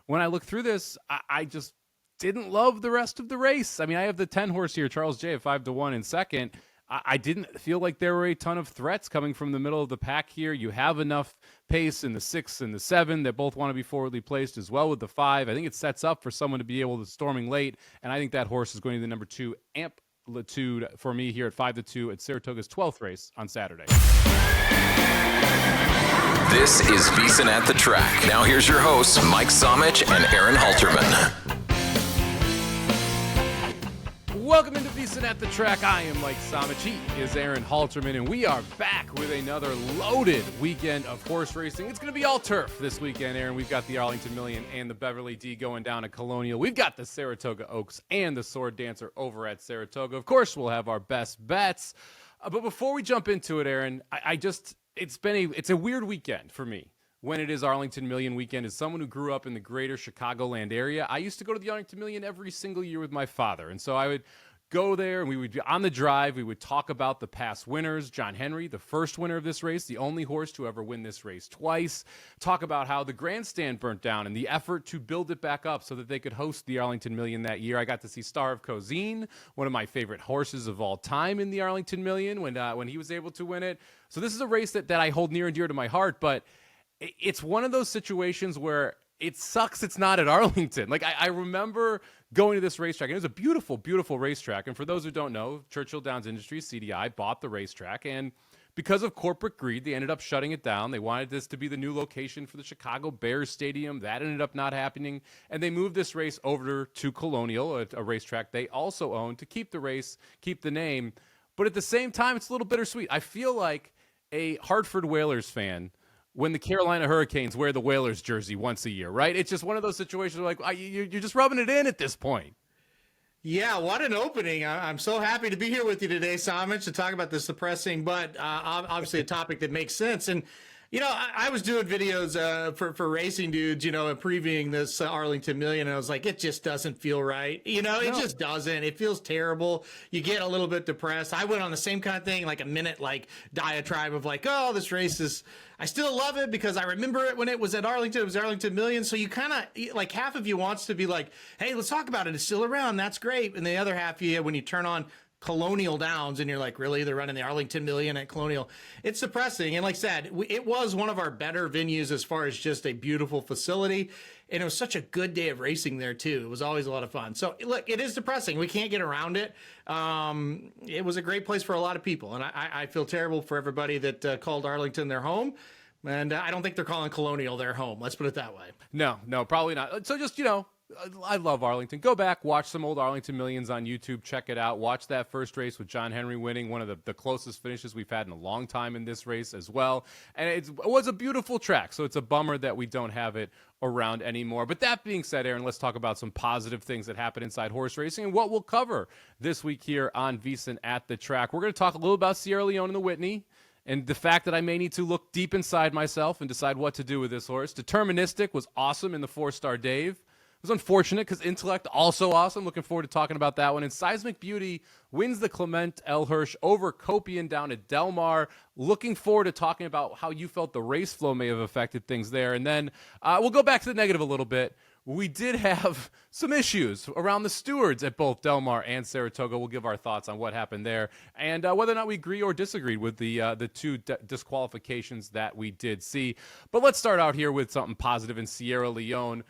when I look through this, I just didn't love the rest of the race. I mean, I have the 10 horse here, Charles J at 5-1 in second. I didn't feel like there were a ton of threats coming from the middle of the pack here. You have enough pace in the 6 and the 7 that both want to be forwardly placed as well with the 5. I think it sets up for someone to be able to storming late, and I think that horse is going to the number 2 Amplitude for me here at 5-2 at Saratoga's 12th race on Saturday. This is VSiN at the Track. Now here's your hosts, Mike Somich and Aaron Halterman. Welcome into VSiN at the Track. I am Mike Somich. He is Aaron Halterman, and we are back with another loaded weekend of horse racing. It's going to be all turf this weekend, Aaron. We've got the Arlington Million and the Beverly D going down at Colonial. We've got the Saratoga Oaks and the Sword Dancer over at Saratoga. Of course, we'll have our best bets. But before we jump into it, Aaron, it's a weird weekend for me. When it is Arlington Million weekend, as someone who grew up in the greater Chicagoland area, I used to go to the Arlington Million every single year with my father. And so I would go there and we would be on the drive. We would talk about the past winners. John Henry, the first winner of this race, the only horse to ever win this race twice. Talk about how the grandstand burnt down and the effort to build it back up so that they could host the Arlington Million that year. I got to see Star of Cozine, one of my favorite horses of all time in the Arlington Million when he was able to win it. So this is a race that I hold near and dear to my heart, but it's one of those situations where it sucks it's not at Arlington. Like, I remember going to this racetrack, and it was a beautiful, beautiful racetrack. And for those who don't know, Churchill Downs Industries, CDI, bought the racetrack. And because of corporate greed, they ended up shutting it down. They wanted this to be the new location for the Chicago Bears Stadium. That ended up not happening. And they moved this race over to Colonial, a racetrack they also own, to keep the race, keep the name. But at the same time, it's a little bittersweet. I feel like a Hartford Whalers fan when the Carolina Hurricanes wear the Whalers jersey once a year, right? It's just one of those situations where, like, you're just rubbing it in at this point. Yeah, what an opening. I'm so happy to be here with you today, Somich, to talk about this depressing, but obviously a topic that makes sense. And, you know, I was doing videos for racing dudes, you know, and previewing this Arlington Million, and I was like, it just doesn't feel right. You know, it just doesn't. It feels terrible. You get a little bit depressed. I went on the same kind of thing, like a minute, like, diatribe of like, oh, this race is, I still love it because I remember it when it was at Arlington. It was Arlington Million. So you kind of, like, half of you wants to be like, hey, let's talk about it. It's still around. That's great. And the other half of you, when you turn on Colonial Downs and you're like, really, they're running the Arlington Million at Colonial, it's depressing. And like I said, it was one of our better venues as far as just a beautiful facility, and it was such a good day of racing there too. It was always a lot of fun. So look, it is depressing. We can't get around it. It was a great place for a lot of people, and I feel terrible for everybody that called Arlington their home. And I don't think they're calling Colonial their home. Let's put it that way. No, probably not. So just, you know, I love Arlington. Go back, watch some old Arlington Millions on YouTube. Check it out. Watch that first race with John Henry winning, one of the closest finishes we've had in a long time in this race as well. And it was a beautiful track, so it's a bummer that we don't have it around anymore. But that being said, Aaron, let's talk about some positive things that happen inside horse racing and what we'll cover this week here on VSiN at the Track. We're going to talk a little about Sierra Leone and the Whitney, and the fact that I may need to look deep inside myself and decide what to do with this horse. Deterministic was awesome in the Fourstardave. It was unfortunate because Intellect also awesome. Looking forward to talking about that one. And Seismic Beauty wins the Clement Hirsch over Copian down at Del Mar. Looking forward to talking about how you felt the race flow may have affected things there. And then we'll go back to the negative a little bit. We did have some issues around the stewards at both Del Mar and Saratoga. We'll give our thoughts on what happened there and whether or not we agree or disagree with the two disqualifications that we did see. But let's start out here with something positive in Sierra Leone.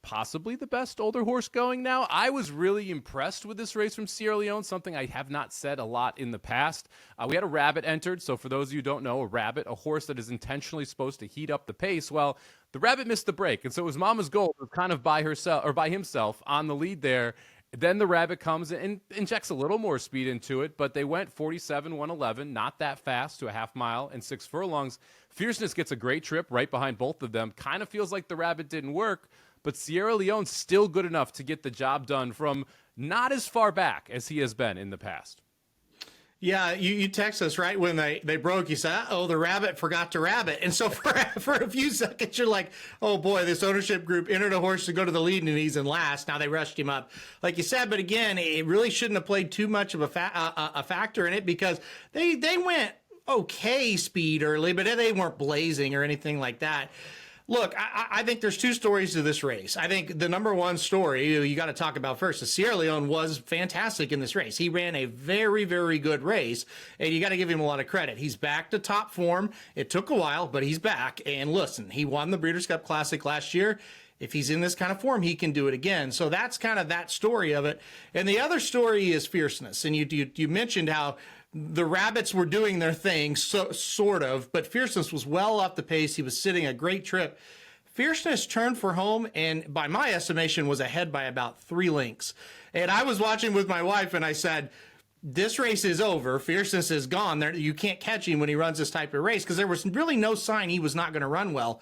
Possibly the best older horse going now. I was really impressed with this race from Sierra Leone, something I have not said a lot in the past. We had a rabbit entered, so for those of you who don't know, a rabbit, a horse that is intentionally supposed to heat up the pace. Well, the rabbit missed the break, and so it was Mama's Gold kind of by herself or by himself on the lead there. Then the rabbit comes and injects a little more speed into it, but they went 47-111, not that fast, to a half mile and 6 furlongs. Fierceness gets a great trip right behind both of them. Kind of feels like the rabbit didn't work, but Sierra Leone's still good enough to get the job done from not as far back as he has been in the past. Yeah, you text us right when they broke. You said, oh, the rabbit forgot to rabbit. And so for a few seconds, you're like, oh, boy, this ownership group entered a horse to go to the lead, and he's in last. Now they rushed him up, like you said. But again, it really shouldn't have played too much of a factor in it because they went okay speed early, but they weren't blazing or anything like that. Look, I think there's two stories to this race. I think the number one story you got to talk about first is Sierra Leone was fantastic in this race. He ran a very, very good race, and you got to give him a lot of credit. He's back to top form. It took a while, but he's back. And listen, he won the Breeders' Cup Classic last year. If he's in this kind of form, he can do it again. So that's kind of that story of it. And the other story is fierceness. And you mentioned how the rabbits were doing their thing, sort of, but fierceness was well off the pace. He was sitting a great trip. Fierceness turned for home, and by my estimation, was ahead by about 3 lengths. And I was watching with my wife, and I said, this race is over. Fierceness is gone. You can't catch him when he runs this type of race, because there was really no sign he was not going to run well.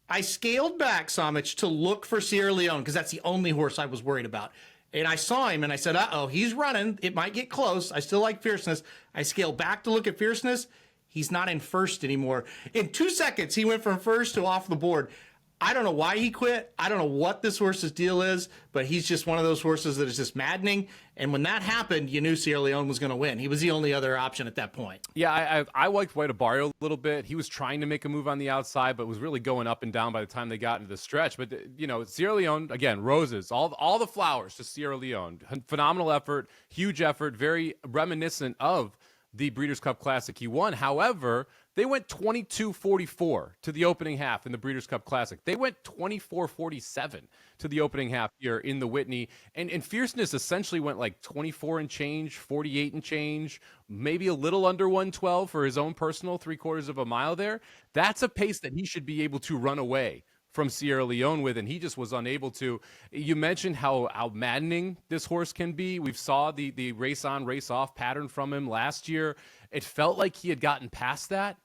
I scaled back, Somich, to look for Sierra Leone, because that's the only horse I was worried about. And I saw him, and I said, uh-oh, he's running. It might get close. I still like Fierceness. I scaled back to look at Fierceness. He's not in first anymore. In 2 seconds, he went from first to off the board. I don't know why he quit. I don't know what this horse's deal is, but he's just one of those horses that is just maddening. And when that happened, you knew Sierra Leone was going to win. He was the only other option at that point. Yeah, I liked White Barrio a little bit. He was trying to make a move on the outside, but was really going up and down by the time they got into the stretch. But, Sierra Leone, again, roses, all the flowers to Sierra Leone. Phenomenal effort, huge effort, very reminiscent of the Breeders' Cup Classic he won. However, they went 22-44 to the opening half in the Breeders' Cup Classic. They went 24-47 to the opening half here in the Whitney. And Fierceness essentially went like 24 and change, 48 and change, maybe a little under 112 for his own personal 3/4 of a mile there. That's a pace that he should be able to run away from Sierra Leone with, and he just was unable to. You mentioned how maddening this horse can be. We saw the race on, race off pattern from him last year. It felt like he had gotten past that,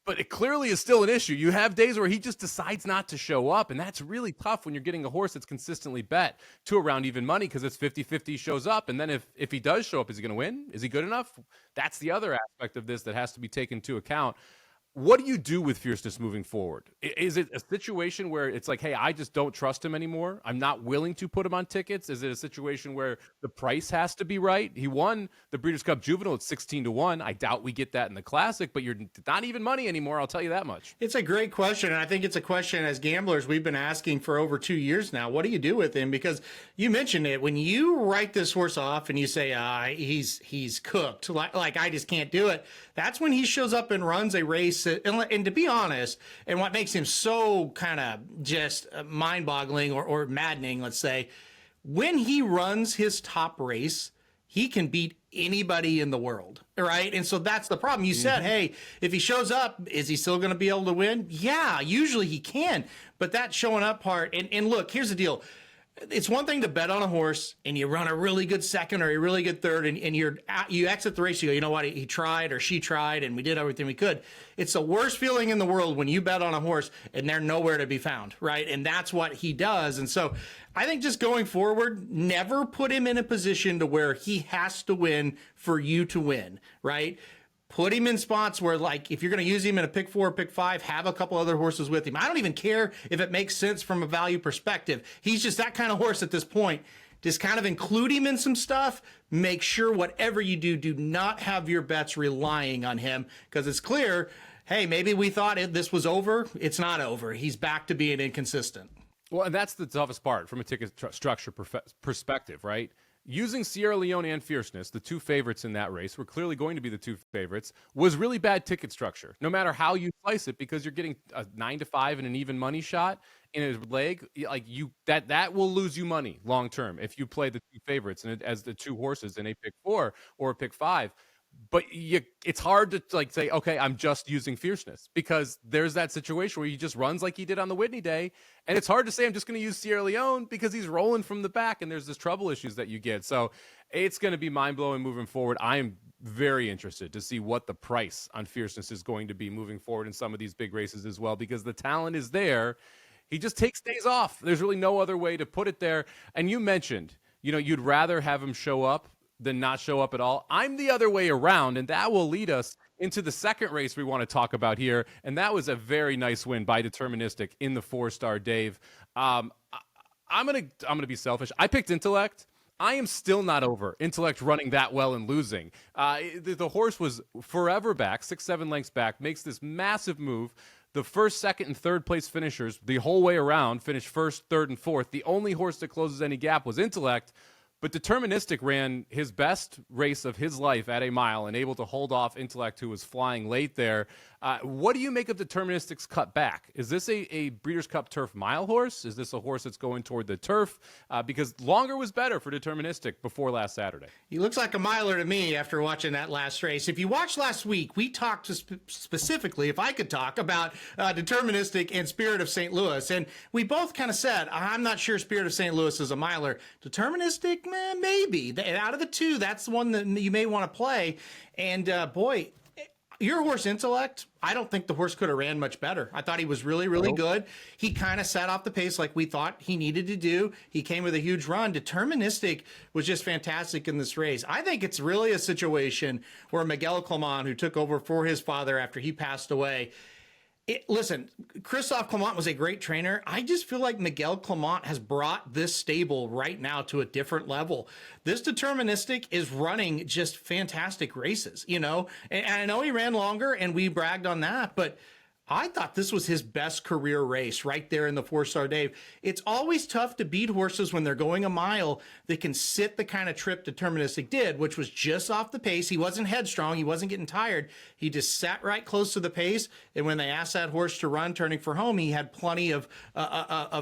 but it clearly is still an issue. You have days where he just decides not to show up, and that's really tough when you're getting a horse that's consistently bet to around even money, because it's 50-50 shows up, and then if he does show up, is he going to win? Is he good enough? That's the other aspect of this that has to be taken into account. What do you do with Fierceness moving forward? Is it a situation where it's like, hey, I just don't trust him anymore, I'm not willing to put him on tickets? Is it a situation where the price has to be right? He won the Breeders' Cup Juvenile at 16-1. I doubt we get that in the Classic, but you're not even money anymore, I'll tell you that much. It's a great question, and I think it's a question as gamblers we've been asking for over 2 years now. What do you do with him? Because you mentioned it. When you write this horse off and you say, he's cooked, like I just can't do it, that's when he shows up and runs a race. And to be honest, and what makes him so kind of just mind-boggling or maddening, let's say, when he runs his top race, he can beat anybody in the world, right? And so that's the problem. You said, hey, if he shows up, is he still going to be able to win? Yeah, usually he can. But that showing up part, and look, here's the deal. It's one thing to bet on a horse and you run a really good second or a really good third, and you exit the race. You go, you know what? He tried or she tried, and we did everything we could. It's the worst feeling in the world when you bet on a horse and they're nowhere to be found, right? And that's what he does. And so I think just going forward, never put him in a position to where he has to win for you to win, right? Put him in spots where, like, if you're going to use him in a pick 4, pick 5, have a couple other horses with him. I don't even care if it makes sense from a value perspective. He's just that kind of horse at this point. Just kind of include him in some stuff. Make sure whatever you do, do not have your bets relying on him, because it's clear, hey, maybe we thought this was over. It's not over. He's back to being inconsistent. Well, and that's the toughest part from a ticket structure perspective, right? Using Sierra Leone and Fierceness, the two favorites in that race, were clearly going to be the two favorites, was really bad ticket structure, no matter how you slice it, because you're getting a 9-5 and an even money shot in a leg. Like that will lose you money long term if you play the two favorites and as the two horses in a pick 4 or a pick 5. But it's hard to say, okay, I'm just using Fierceness, because there's that situation where he just runs like he did on the Whitney day. And it's hard to say I'm just going to use Sierra Leone because he's rolling from the back and there's this trouble issues that you get. So it's going to be mind-blowing moving forward. I am very interested to see what the price on Fierceness is going to be moving forward in some of these big races as well, because the talent is there. He just takes days off. There's really no other way to put it there. And you mentioned, you'd rather have him show up than not show up at all. I'm the other way around, and that will lead us into the second race we want to talk about here, and that was a very nice win by Deterministic in the Fourstardave. I'm gonna be selfish. I picked Intellect. I am still not over Intellect running that well and losing. The horse was forever back, 6-7 lengths back, makes this massive move. The first, second, and third place finishers the whole way around finished first, third, and fourth. The only horse that closes any gap was Intellect. But Deterministic ran his best race of his life at a mile and able to hold off Intellect, who was flying late there. What do you make of Deterministic's cut back? Is this a Breeders' Cup Turf mile horse? Is this a horse that's going toward the turf? Because longer was better for Deterministic before last Saturday. He looks like a miler to me after watching that last race. If you watched last week, we talked specifically, if I could talk, about Deterministic and Spirit of St. Louis. And we both kind of said, I'm not sure Spirit of St. Louis is a miler. Deterministic, maybe. Out of the two, that's the one that you may want to play. And boy, your horse Intellect, I don't think the horse could have ran much better. I thought he was really, really good. He kind of sat off the pace like we thought he needed to do. He came with a huge run. Deterministic was just fantastic in this race. I think it's really a situation where Miguel Clement, who took over for his father after he passed away, listen, Christophe Clement was a great trainer. I just feel like Miguel Clement has brought this stable right now to a different level. This Deterministic is running just fantastic races, you know, and I know he ran longer and we bragged on that, but I thought this was his best career race right there in the Fourstardave. It's always tough to beat horses when they're going a mile that can sit the kind of trip Deterministic did, which was just off the pace. He wasn't headstrong. He wasn't getting tired. He just sat right close to the pace. And when they asked that horse to run, turning for home, he had plenty of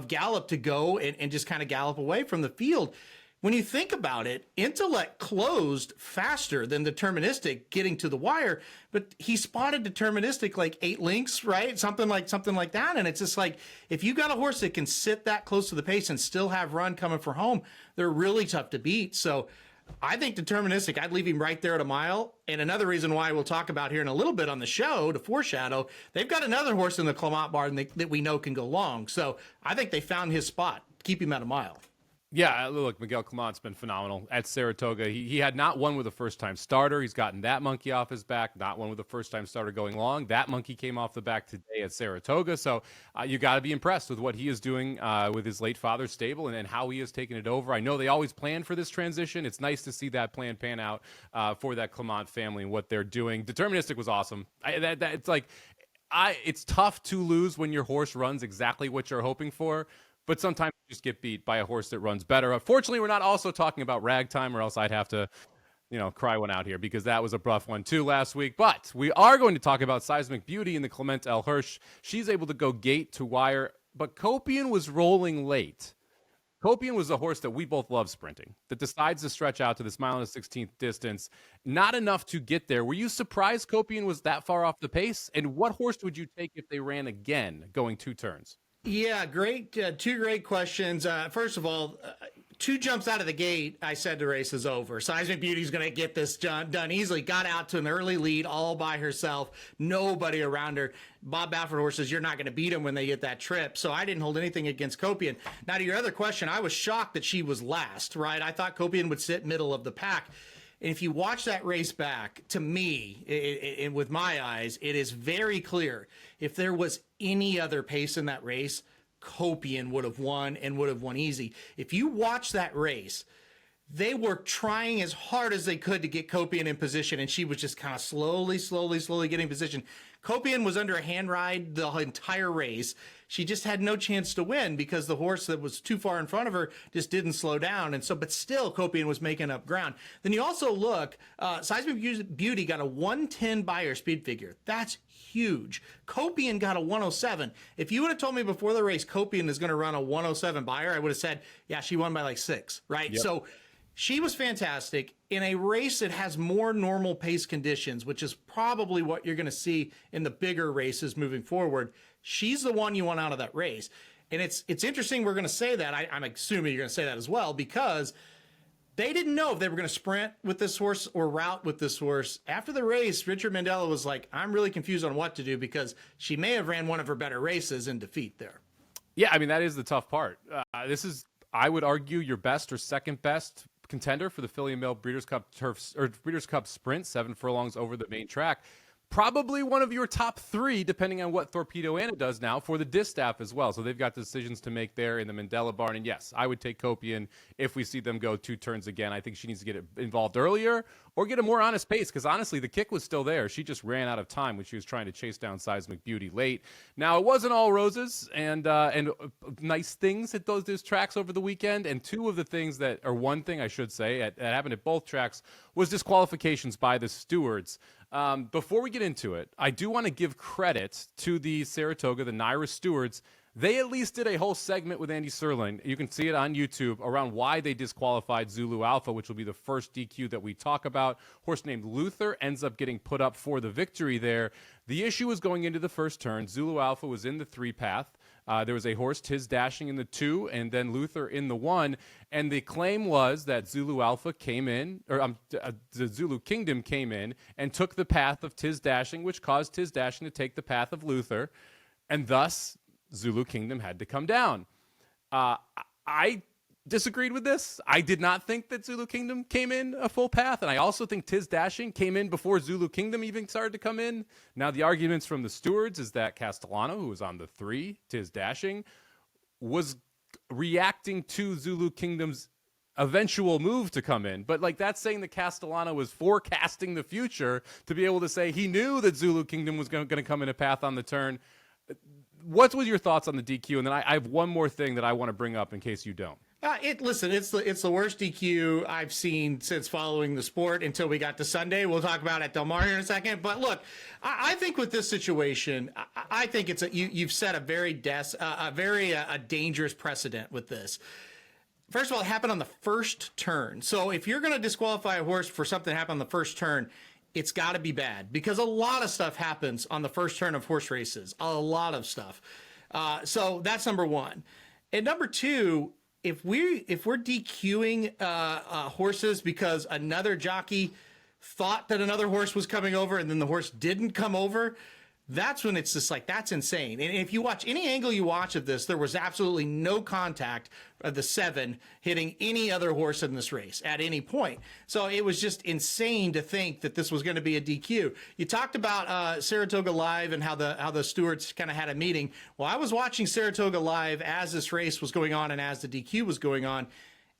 gallop to go and just kind of gallop away from the field. When you think about it, Intellect closed faster than Deterministic getting to the wire, but he spotted Deterministic like 8 lengths, right? Something like that. And it's just like, if you got a horse that can sit that close to the pace and still have run coming for home, they're really tough to beat. So I think Deterministic, I'd leave him right there at a mile. And another reason why we'll talk about here in a little bit on the show to foreshadow, they've got another horse in the Clement barn that we know can go long. So I think they found his spot. Keep him at a mile. Yeah, look, Miguel Clement's been phenomenal at Saratoga. He had not one with a first-time starter. He's gotten that monkey off his back, not one with a first-time starter going long. That monkey came off the back today at Saratoga. So you got to be impressed with what he is doing with his late father's stable and how he has taken it over. I know they always plan for this transition. It's nice to see that plan pan out for that Clement family and what they're doing. Deterministic was awesome. It's tough to lose when your horse runs exactly what you're hoping for. But sometimes you just get beat by a horse that runs better. Unfortunately, we're not also talking about ragtime, or else I'd have to, cry one out here because that was a rough one too last week. But we are going to talk about Seismic Beauty in the Clement L. Hirsch. She's able to go gate to wire, but Copian was rolling late. Copian was a horse that we both love sprinting, that decides to stretch out to this mile and a 16th distance. Not enough to get there. Were you surprised Copian was that far off the pace? And what horse would you take if they ran again going 2 turns? Yeah, great. 2 great questions. First of all, 2 jumps out of the gate, I said the race is over. Seismic Beauty's going to get this done easily. Got out to an early lead all by herself. Nobody around her. Bob Baffert horses, you're not going to beat them when they get that trip. So I didn't hold anything against Copian. Now, to your other question, I was shocked that she was last, right? I thought Copian would sit middle of the pack. And if you watch that race back, to me, with my eyes, it is very clear. If there was any other pace in that race, Copian would have won and would have won easy. If you watch that race, they were trying as hard as they could to get Copian in position, and she was just kind of slowly getting in position. Copian was under a hand ride the entire race. She just had no chance to win because the horse that was too far in front of her just didn't slow down. And so, but still, Copian was making up ground. Then you also look, Seismic Beauty got a 110 buyer speed figure. That's huge. Copian got a 107. If you would have told me before the race Copian is going to run a 107 buyer, I would have said, yeah, she won by like 6, right? Yep. So she was fantastic in a race that has more normal pace conditions, which is probably what you're going to see in the bigger races moving forward. She's the one you want out of that race. And it's interesting we're going to say that. I'm assuming you're going to say that as well, because they didn't know if they were going to sprint with this horse or route with this horse. After the race, Richard Mandela was like, I'm really confused on what to do because she may have ran one of her better races in defeat there. Yeah, I mean, that is the tough part. This is, I would argue, your best or second best contender for the Filly and Male Breeders' Cup Turf or Breeders' Cup Sprint, 7 furlongs over the main track. probably one of your top 3, depending on what Torpedo Anna does now, for the distaff as well. So they've got decisions to make there in the Mandela barn. And yes, I would take Kopian if we see them go 2 turns again. I think she needs to get involved earlier or get a more honest pace, because honestly, the kick was still there. She just ran out of time when she was trying to chase down Seismic Beauty late. Now, it wasn't all roses and nice things at those tracks over the weekend. And two of the things that, or one thing I should say, that happened at both tracks was disqualifications by the stewards. Before we get into it, I do want to give credit to the Saratoga, the Naira stewards. They at least did a whole segment with Andy Serling. You can see it on YouTube around why they disqualified Zulu Alpha, which will be the first DQ that we talk about. Horse named Luther ends up getting put up for the victory there. The issue was going into the first turn. Zulu Alpha was in the 3 path. There was a horse, Tiz Dashing, in the 2, and then Luther in the 1. And the claim was that Zulu Alpha came in, or the Zulu Kingdom came in and took the path of Tiz Dashing, which caused Tiz Dashing to take the path of Luther. And thus, Zulu Kingdom had to come down. I disagreed with this. I did not think that Zulu Kingdom came in a full path, and I also think Tiz Dashing came in before Zulu Kingdom even started to come in. Now, the arguments from the stewards is that Castellano, who was on the 3, Tiz Dashing, was reacting to Zulu Kingdom's eventual move to come in. But, that's saying that Castellano was forecasting the future to be able to say he knew that Zulu Kingdom was going to come in a path on the turn. What was your thoughts on the DQ? And then I have one more thing that I want to bring up in case you don't. Listen, it's the worst DQ I've seen since following the sport until we got to Sunday. We'll talk about at Del Mar here in a second. But look, I think with this situation, I think it's you've set a very dangerous precedent with this. First of all, it happened on the first turn. So if you're going to disqualify a horse for something that happened on the first turn, it's got to be bad, because a lot of stuff happens on the first turn of horse races. A lot of stuff. So that's number one. And number two, if we're DQing horses because another jockey thought that another horse was coming over and then the horse didn't come over, that's when it's just that's insane. And if you watch any angle you watch of this, there was absolutely no contact of the 7 hitting any other horse in this race at any point. So it was just insane to think that this was going to be a DQ. You talked about Saratoga Live and how the stewards kind of had a meeting. Well, I was watching Saratoga Live as this race was going on and as the DQ was going on,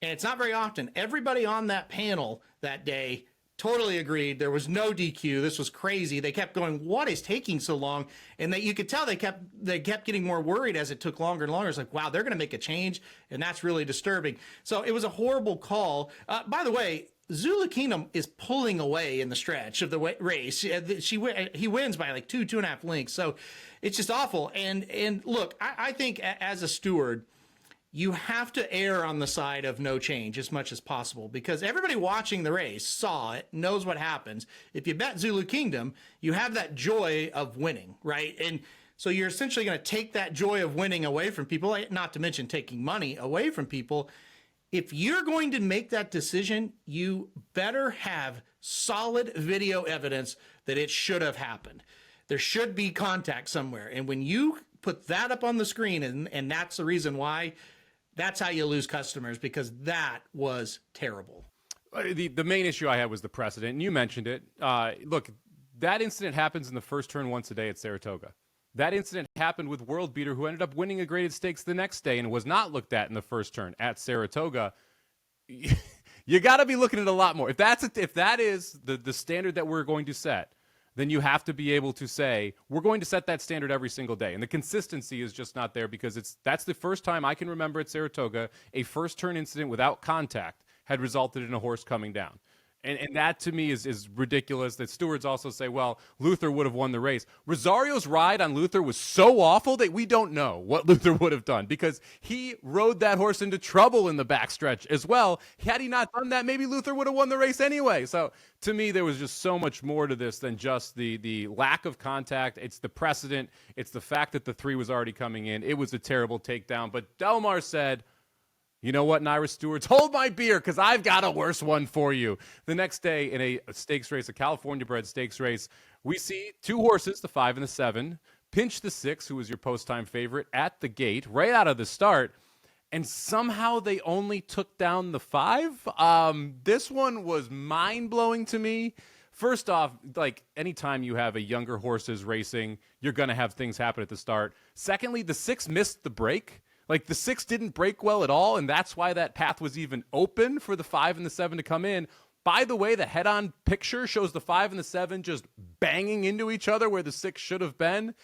and it's not very often. Everybody on that panel that day totally agreed. There was no DQ. This was crazy. They kept going, what is taking so long? And you could tell they kept getting more worried as it took longer and longer. It's like, wow, they're going to make a change, and that's really disturbing. So it was a horrible call. By the way, Zulu Kingdom is pulling away in the stretch of the race. He wins by 2.5 lengths. So it's just awful. And look, I think as a steward, you have to err on the side of no change as much as possible, because everybody watching the race saw it, knows what happens. If you bet Zulu Kingdom, you have that joy of winning, right? And so you're essentially going to take that joy of winning away from people, not to mention taking money away from people. If you're going to make that decision, you better have solid video evidence that it should have happened. There should be contact somewhere. And when you put that up on the screen, and that's the reason why, that's how you lose customers, because that was terrible. The main issue I had was the precedent, and you mentioned it. Look, that incident happens in the first turn once a day at Saratoga. That incident happened with World Beater, who ended up winning a graded stakes the next day and was not looked at in the first turn at Saratoga. You got to be looking at a lot more. If that is the standard that we're going to set, then you have to be able to say, we're going to set that standard every single day. And the consistency is just not there, because that's the first time I can remember at Saratoga a first turn incident without contact had resulted in a horse coming down. And that, to me, is ridiculous. That stewards also say, well, Luther would have won the race. Rosario's ride on Luther was so awful that we don't know what Luther would have done, because he rode that horse into trouble in the backstretch as well. Had he not done that, maybe Luther would have won the race anyway. So, to me, there was just so much more to this than just the lack of contact. It's the precedent. It's the fact that the 3 was already coming in. It was a terrible takedown. But Del Mar said, you know what, Naira stewards, hold my beer, because I've got a worse one for you. The next day in a stakes race, a California-bred stakes race, we see 2 horses, the 5 and the 7, pinch the 6, who was your post-time favorite, at the gate, right out of the start, and somehow they only took down the 5. This one was mind-blowing to me. First off, like anytime you have a younger horses racing, you're going to have things happen at the start. Secondly, the 6 missed the break. Like the 6 didn't break well at all, and that's why that path was even open for the 5 and the 7 to come in. By the way, the head-on picture shows the 5 and the 7 just banging into each other where the 6 should have been.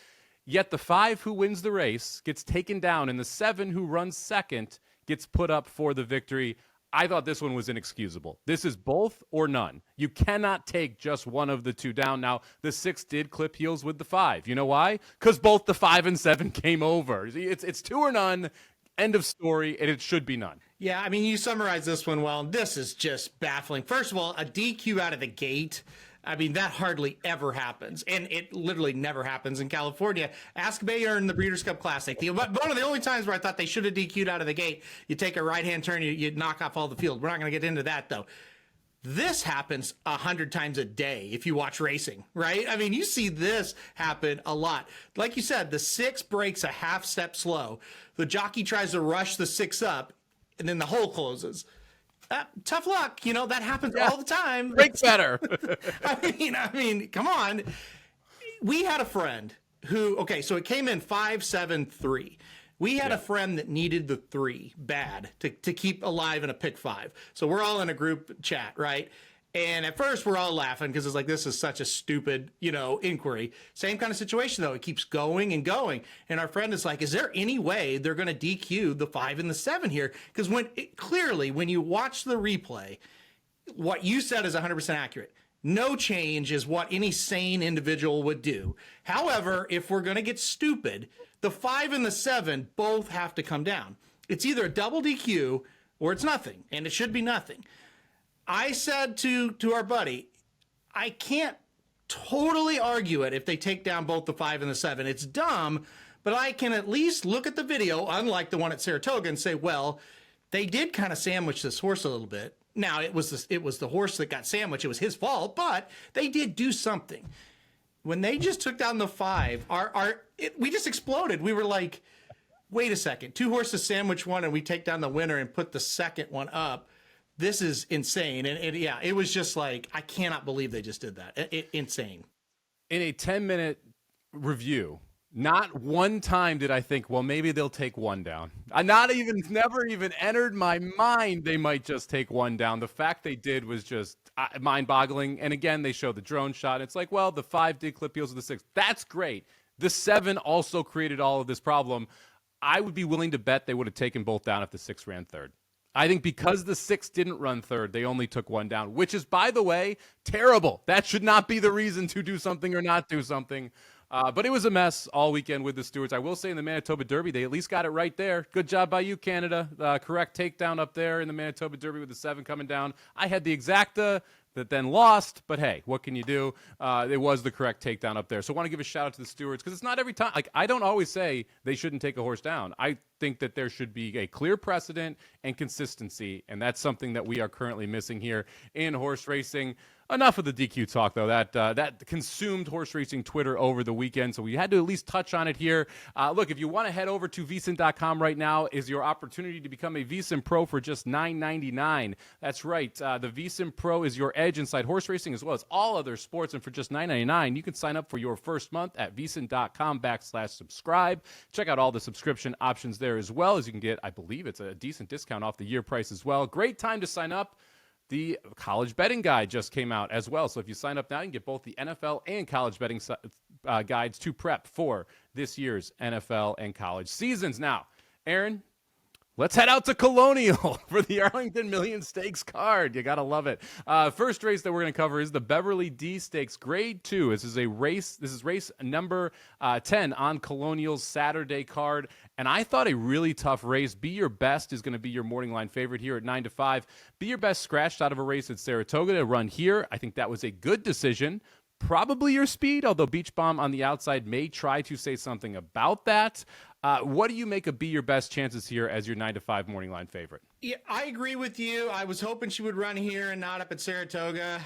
Yet the 5 who wins the race gets taken down, and the 7 who runs second gets put up for the victory. I thought this one was inexcusable. This is both or none. You cannot take just one of the two down. Now, the 6 did clip heels with the 5. You know why? Because both the 5 and 7 came over. It's 2 or none. End of story, and it should be none. Yeah, I mean, you summarized this one well. This is just baffling. First of all, a DQ out of the gate. I mean, that hardly ever happens, and it literally never happens in California. Ask Bayer in the Breeders' Cup Classic. One of the only times where I thought they should have DQ'd out of the gate, you take a right-hand turn, you knock off all the field. We're not going to get into that, though. This happens 100 times a day if you watch racing, right? I mean, you see this happen a lot. Like you said, the 6 breaks a half step slow. The jockey tries to rush the 6 up, and then the hole closes. Tough luck, that happens all the time. Break better. I mean, come on. We had a friend who, so it came in 5, 7, 3. We had a friend that needed the 3 bad to keep alive in a pick 5. So we're all in a group chat, right? And at first we're all laughing because it's like, this is such a stupid, inquiry. Same kind of situation though. It keeps going and going. And our friend is like, is there any way they're going to DQ the 5 and the 7 here? Because clearly when you watch the replay, what you said is 100% accurate. No change is what any sane individual would do. However, if we're going to get stupid, the 5 and the 7 both have to come down. It's either a double DQ or it's nothing, and it should be nothing. I said to our buddy, I can't totally argue it if they take down both the 5 and the 7. It's dumb, but I can at least look at the video, unlike the one at Saratoga, and say, well, they did kind of sandwich this horse a little bit. Now, it was the horse that got sandwiched. It was his fault, but they did do something. When they just took down the 5, we just exploded. We were like, wait a second. 2 horses sandwich one, and we take down the winner and put the second one up. This is insane. And it was just like, I cannot believe they just did that. Insane. In a 10-minute review, not one time did I think, well, maybe they'll take 1 down. Never even entered my mind they might just take 1 down. The fact they did was just mind-boggling. And again, they show the drone shot. It's like, well, the 5 did clip heels of the 6. That's great. The 7 also created all of this problem. I would be willing to bet they would have taken both down if the 6 ran third. I think because the 6 didn't run third, they only took 1 down, which is, by the way, terrible. That should not be the reason to do something or not do something. But it was a mess all weekend with the stewards. I will say in the Manitoba Derby, they at least got it right there. Good job by you, Canada. Correct takedown up there in the Manitoba Derby with the 7 coming down. I had the exacta that then lost, but hey, what can you do? It was the correct takedown up there. So I want to give a shout out to the stewards because it's not every time. Like, I don't always say they shouldn't take a horse down. I think that there should be a clear precedent and consistency, and that's something that we are currently missing here in horse racing. Enough of the DQ talk, though. That consumed horse racing Twitter over the weekend, so we had to at least touch on it here. Look, if you want to head over to VSiN.com right now, is your opportunity to become a VSiN Pro for just $9.99. That's right. The VSiN Pro is your edge inside horse racing as well as all other sports, and for just $9.99, you can sign up for your first month at VSiN.com/subscribe. Check out all the subscription options there as well, as you can get, I believe it's a decent discount off the year price as well. Great time to sign up. The college betting guide just came out as well. So if you sign up now, you can get both the NFL and college betting guides to prep for this year's NFL and college seasons. Now, Aaron, let's head out to Colonial for the Arlington Million Stakes card. You got to love it. First race that we're going to cover is the Beverly D Stakes Grade 2. This is race number 10 on Colonial's Saturday card. And I thought a really tough race. Be Your Best is going to be your morning line favorite here at 9-5. Be Your Best scratched out of a race at Saratoga to run here. I think that was a good decision. Probably your speed, although Beach Bomb on the outside may try to say something about that. What do you make of Be Your Best chances here as your 9-5 morning line favorite? Yeah, I agree with you. I was hoping she would run here and not up at Saratoga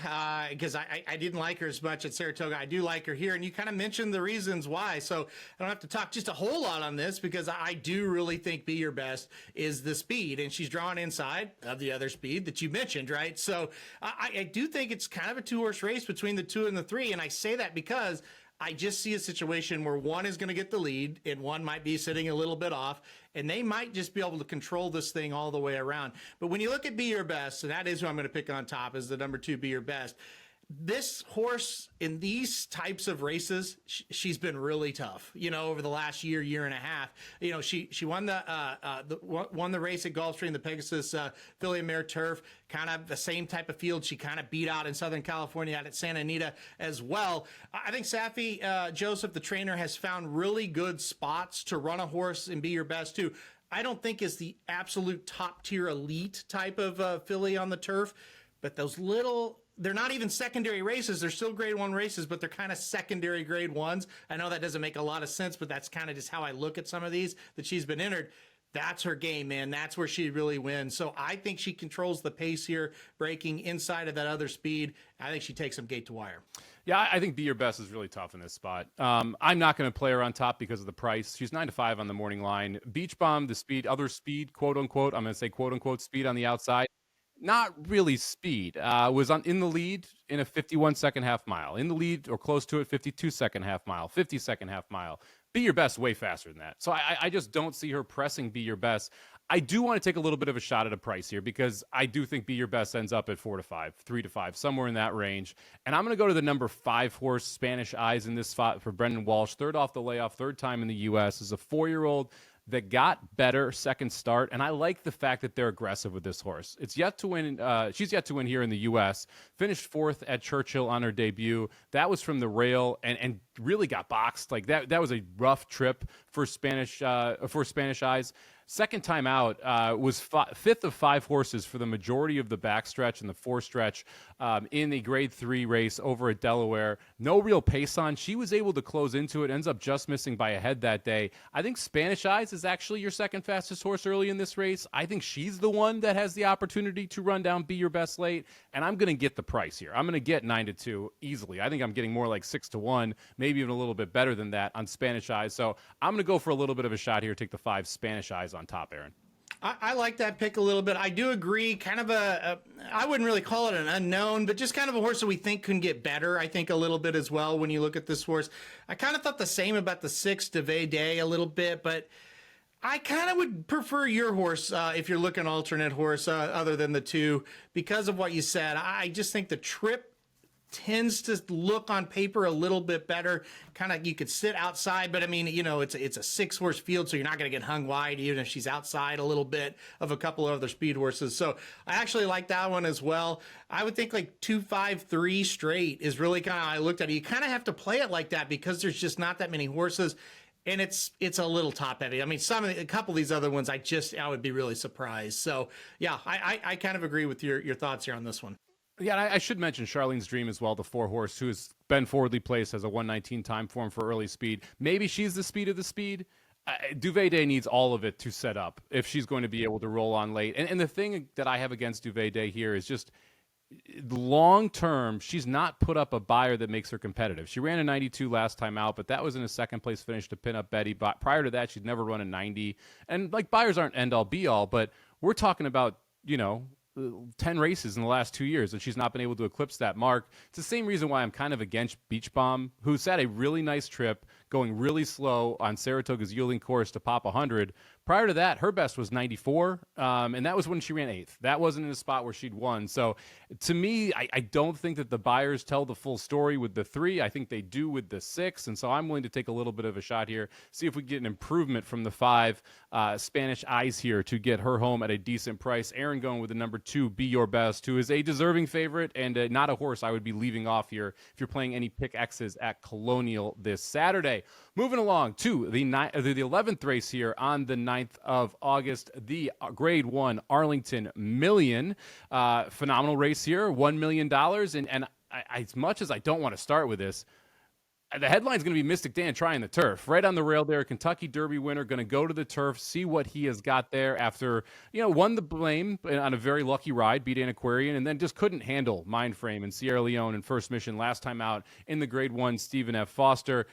because I didn't like her as much at Saratoga. I do like her here, and you kind of mentioned the reasons why. So I don't have to talk just a whole lot on this because I do really think Be Your Best is the speed, and she's drawn inside of the other speed that you mentioned, right? So I do think it's kind of a two-horse race between the 2 and the 3, and I say that because I just see a situation where one is going to get the lead and one might be sitting a little bit off, and they might just be able to control this thing all the way around. But when you look at Be Your Best, and that is who I'm going to pick on top, is the number 2 Be Your Best. This horse in these types of races, she's been really tough, over the last year and a half. She won the race at Gulfstream, the Pegasus Filly and Mare Turf, kind of the same type of field she kind of beat out in Southern California out at Santa Anita as well. I think Safi Joseph, the trainer, has found really good spots to run a horse and Be Your Best too. I don't think is the absolute top tier elite type of filly on the turf, but those they're not even secondary races. They're still grade 1 races, but they're kind of secondary grade 1s. I know that doesn't make a lot of sense, but that's kind of just how I look at some of these that she's been entered. That's her game, man. That's where she really wins. So I think she controls the pace here, breaking inside of that other speed. I think she takes them gate to wire. Yeah, I think Be Your Best is really tough in this spot. I'm not going to play her on top because of the price. She's 9-5 on the morning line. Beach Bomb, the speed, other speed, quote unquote. I'm going to say quote unquote speed on the outside. Not really speed. Was in the lead in a 51-second half mile. In the lead or close to it, 52-second half mile, 50-second half mile. Be Your Best way faster than that. So I just don't see her pressing Be Your Best. I do want to take a little bit of a shot at a price here because I do think Be Your Best ends up at 4-5, 3-5, somewhere in that range. And I'm going to go to the number 5 horse, Spanish Eyes, in this spot for Brendan Walsh. Third off the layoff, third time in the U.S. is a 4-year-old that got better second start, and I like the fact that they're aggressive with this horse. It's yet to win. She's yet to win here in the U.S. Finished 4th at Churchill on her debut. That was from the rail and really got boxed. Like that was a rough trip for Spanish Eyes. Second time out was 5th of 5 horses for the majority of the backstretch and the forestretch in the grade 3 race over at Delaware. No real pace on. She was able to close into it, ends up just missing by a head that day. I think Spanish Eyes is actually your second fastest horse early in this race. I think she's the one that has the opportunity to run down Be Your Best late, and I'm going to get the price here. I'm going to get 9-2 easily. I think I'm getting more like 6-1, maybe even a little bit better than that on Spanish Eyes. So I'm going to go for a little bit of a shot here, take the 5 Spanish Eyes on top, Aaron. I like that pick a little bit. I do agree. Kind of I wouldn't really call it an unknown, but just kind of a horse that we think can get better. I think a little bit as well when you look at this horse. I kind of thought the same about the 6 Devay Day a little bit, but I kind of would prefer your horse if you're looking alternate horse other than the 2 because of what you said. I just think the trip tends to look on paper a little bit better. Kind of you could sit outside, but I mean, it's a 6-horse field, so you're not going to get hung wide even if she's outside a little bit of a couple of other speed horses. So I actually like that one as well. I would think like 2-5-3 straight is really kind of how I looked at it. You kind of have to play it like that because there's just not that many horses. And it's a little top heavy. I mean, a couple of these other ones, I would be really surprised. So yeah, I kind of agree with your thoughts here on this one. Yeah, and I should mention Charlene's Dream as well, the 4-horse, who has been forwardly placed as a 119 time form for early speed. Maybe she's the speed of the speed. Duvet Day needs all of it to set up if she's going to be able to roll on late. And the thing that I have against Duvet Day here is just long term, she's not put up a buyer that makes her competitive. She ran a 92 last time out, but that was in a second place finish to pin up Betty. But prior to that, she'd never run a 90. And like buyers aren't end all be all, but we're talking about, 10 races in the last 2 years, and she's not been able to eclipse that mark. It's the same reason why I'm kind of against Beach Bomb, who's had a really nice trip, going really slow on Saratoga's yielding course to pop 100. Prior to that, her best was 94, and that was when she ran 8th. That wasn't in a spot where she'd won. So to me, I don't think that the buyers tell the full story with the 3. I think they do with the 6, and so I'm willing to take a little bit of a shot here, see if we get an improvement from the 5 Spanish Eyes here to get her home at a decent price. Aaron going with the number 2, Be Your Best, who is a deserving favorite and not a horse I would be leaving off here if you're playing any pick X's at Colonial this Saturday. Moving along to the 11th race here on the 9th of August, the Grade 1 Arlington Million. Phenomenal race here, $1 million. And as much as I don't want to start with this, the headline's going to be Mystic Dan trying the turf. Right on the rail there, Kentucky Derby winner, going to go to the turf, see what he has got there after, won the blame on a very lucky ride, beat Antiquarian, and then just couldn't handle Mindframe and Sierra Leone in first mission last time out in the Grade 1 Stephen F. Foster.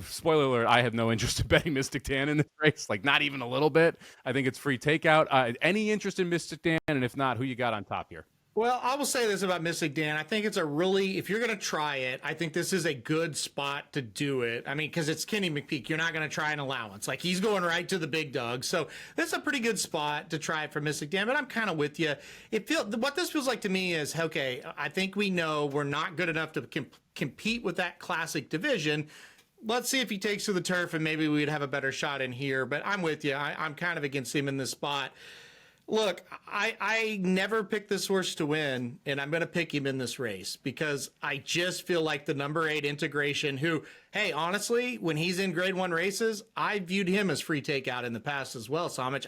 Spoiler alert, I have no interest in betting Mystic Dan in this race, like not even a little bit. I think it's free takeout. Any interest in Mystic Dan? And if not, who you got on top here? Well, I will say this about Mystic Dan. I think it's if you're going to try it, I think this is a good spot to do it. I mean, because it's Kenny McPeak. You're not going to try an allowance. Like, he's going right to the big dog. So this is a pretty good spot to try it for Mystic Dan, but I'm kind of with you. What this feels like to me is, okay, I think we know we're not good enough to compete with that classic division. Let's see if he takes to the turf, and maybe we'd have a better shot in here. But I'm with you. I'm kind of against him in this spot. Look, I never picked this horse to win, and I'm going to pick him in this race because I just feel like the number 8 Integration, who, hey, honestly, when he's in Grade 1 races, I viewed him as free takeout in the past as well, Somich.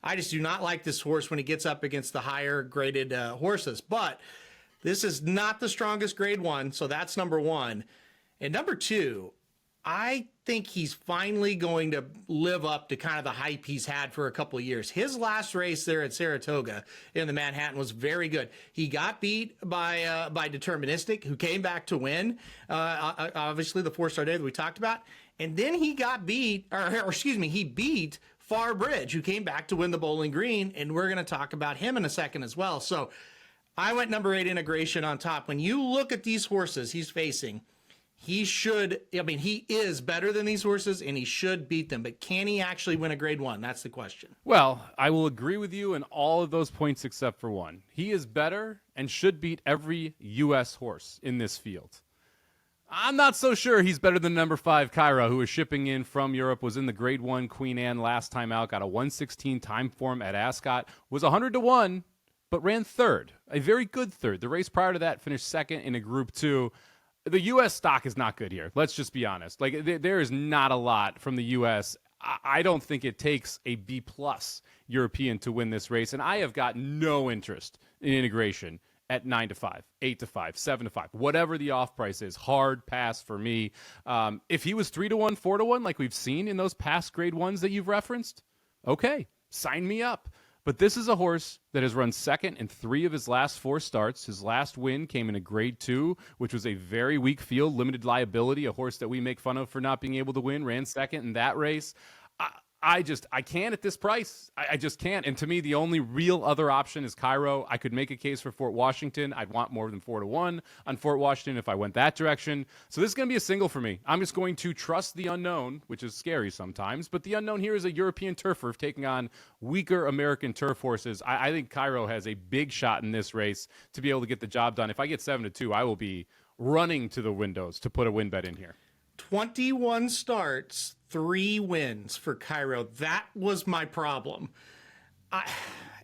I just do not like this horse when he gets up against the higher graded horses. But this is not the strongest Grade 1, so that's number 1. And number 2, I think he's finally going to live up to kind of the hype he's had for a couple of years. His last race there at Saratoga in the Manhattan was very good. He got beat by Deterministic, who came back to win, obviously the Fourstardave that we talked about. And then he got beat, he beat Far Bridge, who came back to win the Bowling Green, and we're going to talk about him in a second as well. So I went number 8 Integration on top. When you look at these horses he's facing, he is better than these horses, and he should beat them. But can he actually win a Grade 1? That's the question. Well, I will agree with you in all of those points except for one. He is better and should beat every U.S. horse in this field. I'm not so sure he's better than number 5 Cairo, who was shipping in from Europe, was in the Grade 1 Queen Anne last time out, got a 1:16 time form at Ascot, was 100-1, but ran third, a very good third. The race prior to that finished second in a Group 2. The U.S. stock is not good here. Let's just be honest. Like, there is not a lot from the U.S. I don't think it takes a B-plus European to win this race, and I have got no interest in Integration at 9-5, 8-5, 7-5, whatever the off price is. Hard pass for me. If he was 3-1, 4-1, like we've seen in those past Grade 1s that you've referenced, okay, sign me up. But this is a horse that has run second in 3 of his last 4 starts. His last win came in a Grade 2, which was a very weak field, limited liability, a horse that we make fun of for not being able to win, ran second in that race. I can't at this price. I just can't. And to me, the only real other option is Cairo. I could make a case for Fort Washington. I'd want more than 4-1 on Fort Washington if I went that direction. So this is going to be a single for me. I'm just going to trust the unknown, which is scary sometimes. But the unknown here is a European turfer taking on weaker American turf horses. I think Cairo has a big shot in this race to be able to get the job done. If I get 7-2, I will be running to the windows to put a win bet in here. 21 starts, 3 wins for Cairo. That was my problem.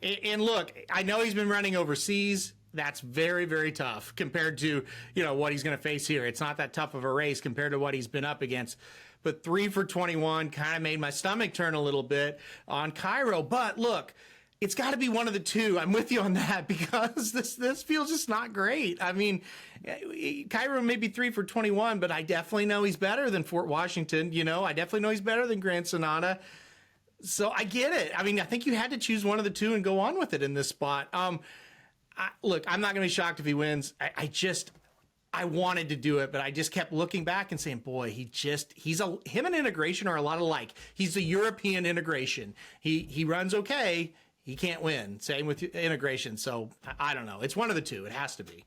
And look, I know he's been running overseas. That's very, very tough compared to, what he's going to face here. It's not that tough of a race compared to what he's been up against. But 3 for 21 kind of made my stomach turn a little bit on Cairo. But look, it's got to be one of the two. I'm with you on that because this feels just not great. I mean, Cairo may be 3 for 21, but I definitely know he's better than Fort Washington. I definitely know he's better than Grand Sonata. So I get it. I mean, I think you had to choose one of the two and go on with it in this spot. Look, I'm not going to be shocked if he wins. I wanted to do it, but I just kept looking back and saying, boy, him and Integration are a lot alike. He's a European Integration. He runs okay. He can't win. Same with Integration. So I don't know. It's one of the two. It has to be.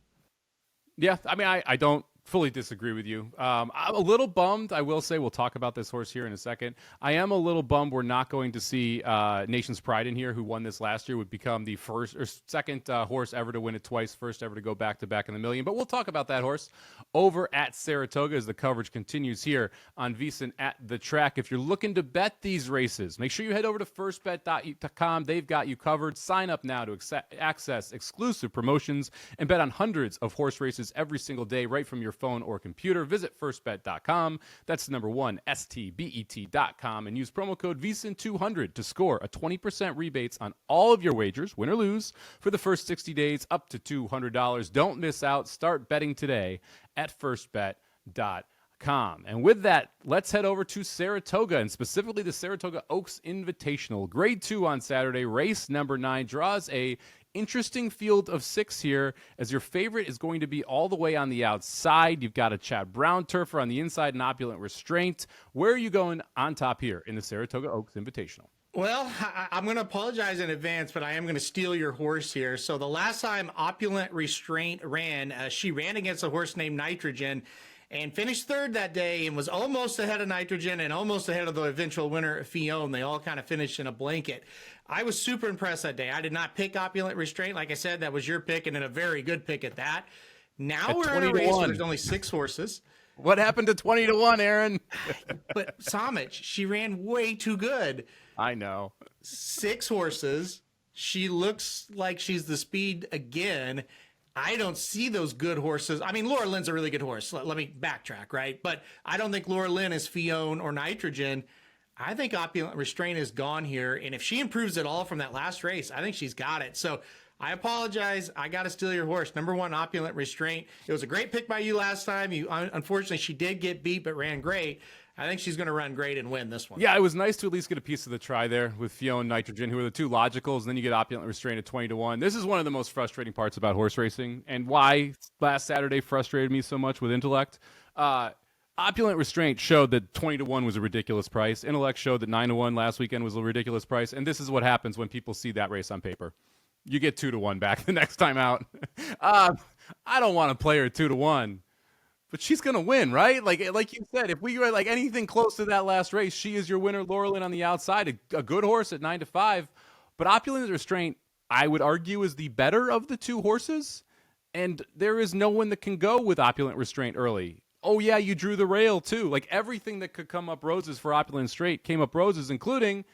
Yeah, I mean, I don't fully disagree with you. I'm a little bummed. I will say we'll talk about this horse here in a second. I am a little bummed we're not going to see Nation's Pride in here, who won this last year, would become the first or second horse ever to win it twice, first ever to go back-to-back in the million. But we'll talk about that horse over at Saratoga as the coverage continues here on VSiN at the track. If you're looking to bet these races, make sure you head over to firstbet.com. They've got you covered. Sign up now to access exclusive promotions and bet on hundreds of horse races every single day right from your phone or computer. Visit firstbet.com. That's the number 1, STBET.com, and use promo code VSiN200 to score a 20% rebates on all of your wagers, win or lose, for the first 60 days up to $200. Don't miss out. Start betting today at firstbet.com. And with that, let's head over to Saratoga, and specifically the Saratoga Oaks Invitational. Grade 2 on Saturday. Race number 9 draws a interesting field of 6 here, as your favorite is going to be all the way on the outside. You've got a Chad Brown turfer on the inside, and Opulent Restraint. Where are you going on top here in the Saratoga Oaks Invitational? Well, I'm going to apologize in advance, but I am going to steal your horse here. So the last time Opulent Restraint ran, she ran against a horse named Nitrogen and finished third that day and was almost ahead of Nitrogen and almost ahead of the eventual winner, Fione. They all kind of finished in a blanket. I was super impressed that day. I did not pick Opulent Restraint. Like I said, that was your pick, and then a very good pick at that. Now At we're in a 20 to race 1. where there's only 6 horses. What happened to 20 to 1, Aaron? But Somich, she ran way too good. I know. 6 horses. She looks like she's the speed again. I don't see those good horses. I mean, Laura Lynn's a really good horse. Let me backtrack, right? But I don't think Laura Lynn is Fione or Nitrogen. I think Opulent Restraint is gone here. And if she improves at all from that last race, I think she's got it. So I apologize. I got to steal your horse. Number 1, Opulent Restraint. It was a great pick by you last time. Unfortunately, she did get beat, but ran great. I think she's going to run great and win this one. Yeah, it was nice to at least get a piece of the try there with Fiona and Nitrogen, who are the 2 logicals, and then you get Opulent Restraint at 20 to 1. This is one of the most frustrating parts about horse racing, and why last Saturday frustrated me so much with Intellect. Opulent Restraint showed that 20 to 1 was a ridiculous price. Intellect showed that 9 to 1 last weekend was a ridiculous price, and this is what happens when people see that race on paper. You get 2 to 1 back the next time out. I don't want to play her 2 to 1. But she's going to win, right? Like you said, if we were like anything close to that last race, she is your winner. Laura Lynn on the outside, a good horse at 9 to 5. But Opulent Restraint, I would argue, is the better of the 2 horses. And there is no one that can go with Opulent Restraint early. Oh, yeah, you drew the rail, too. Like everything that could come up roses for Opulent Restraint came up roses, including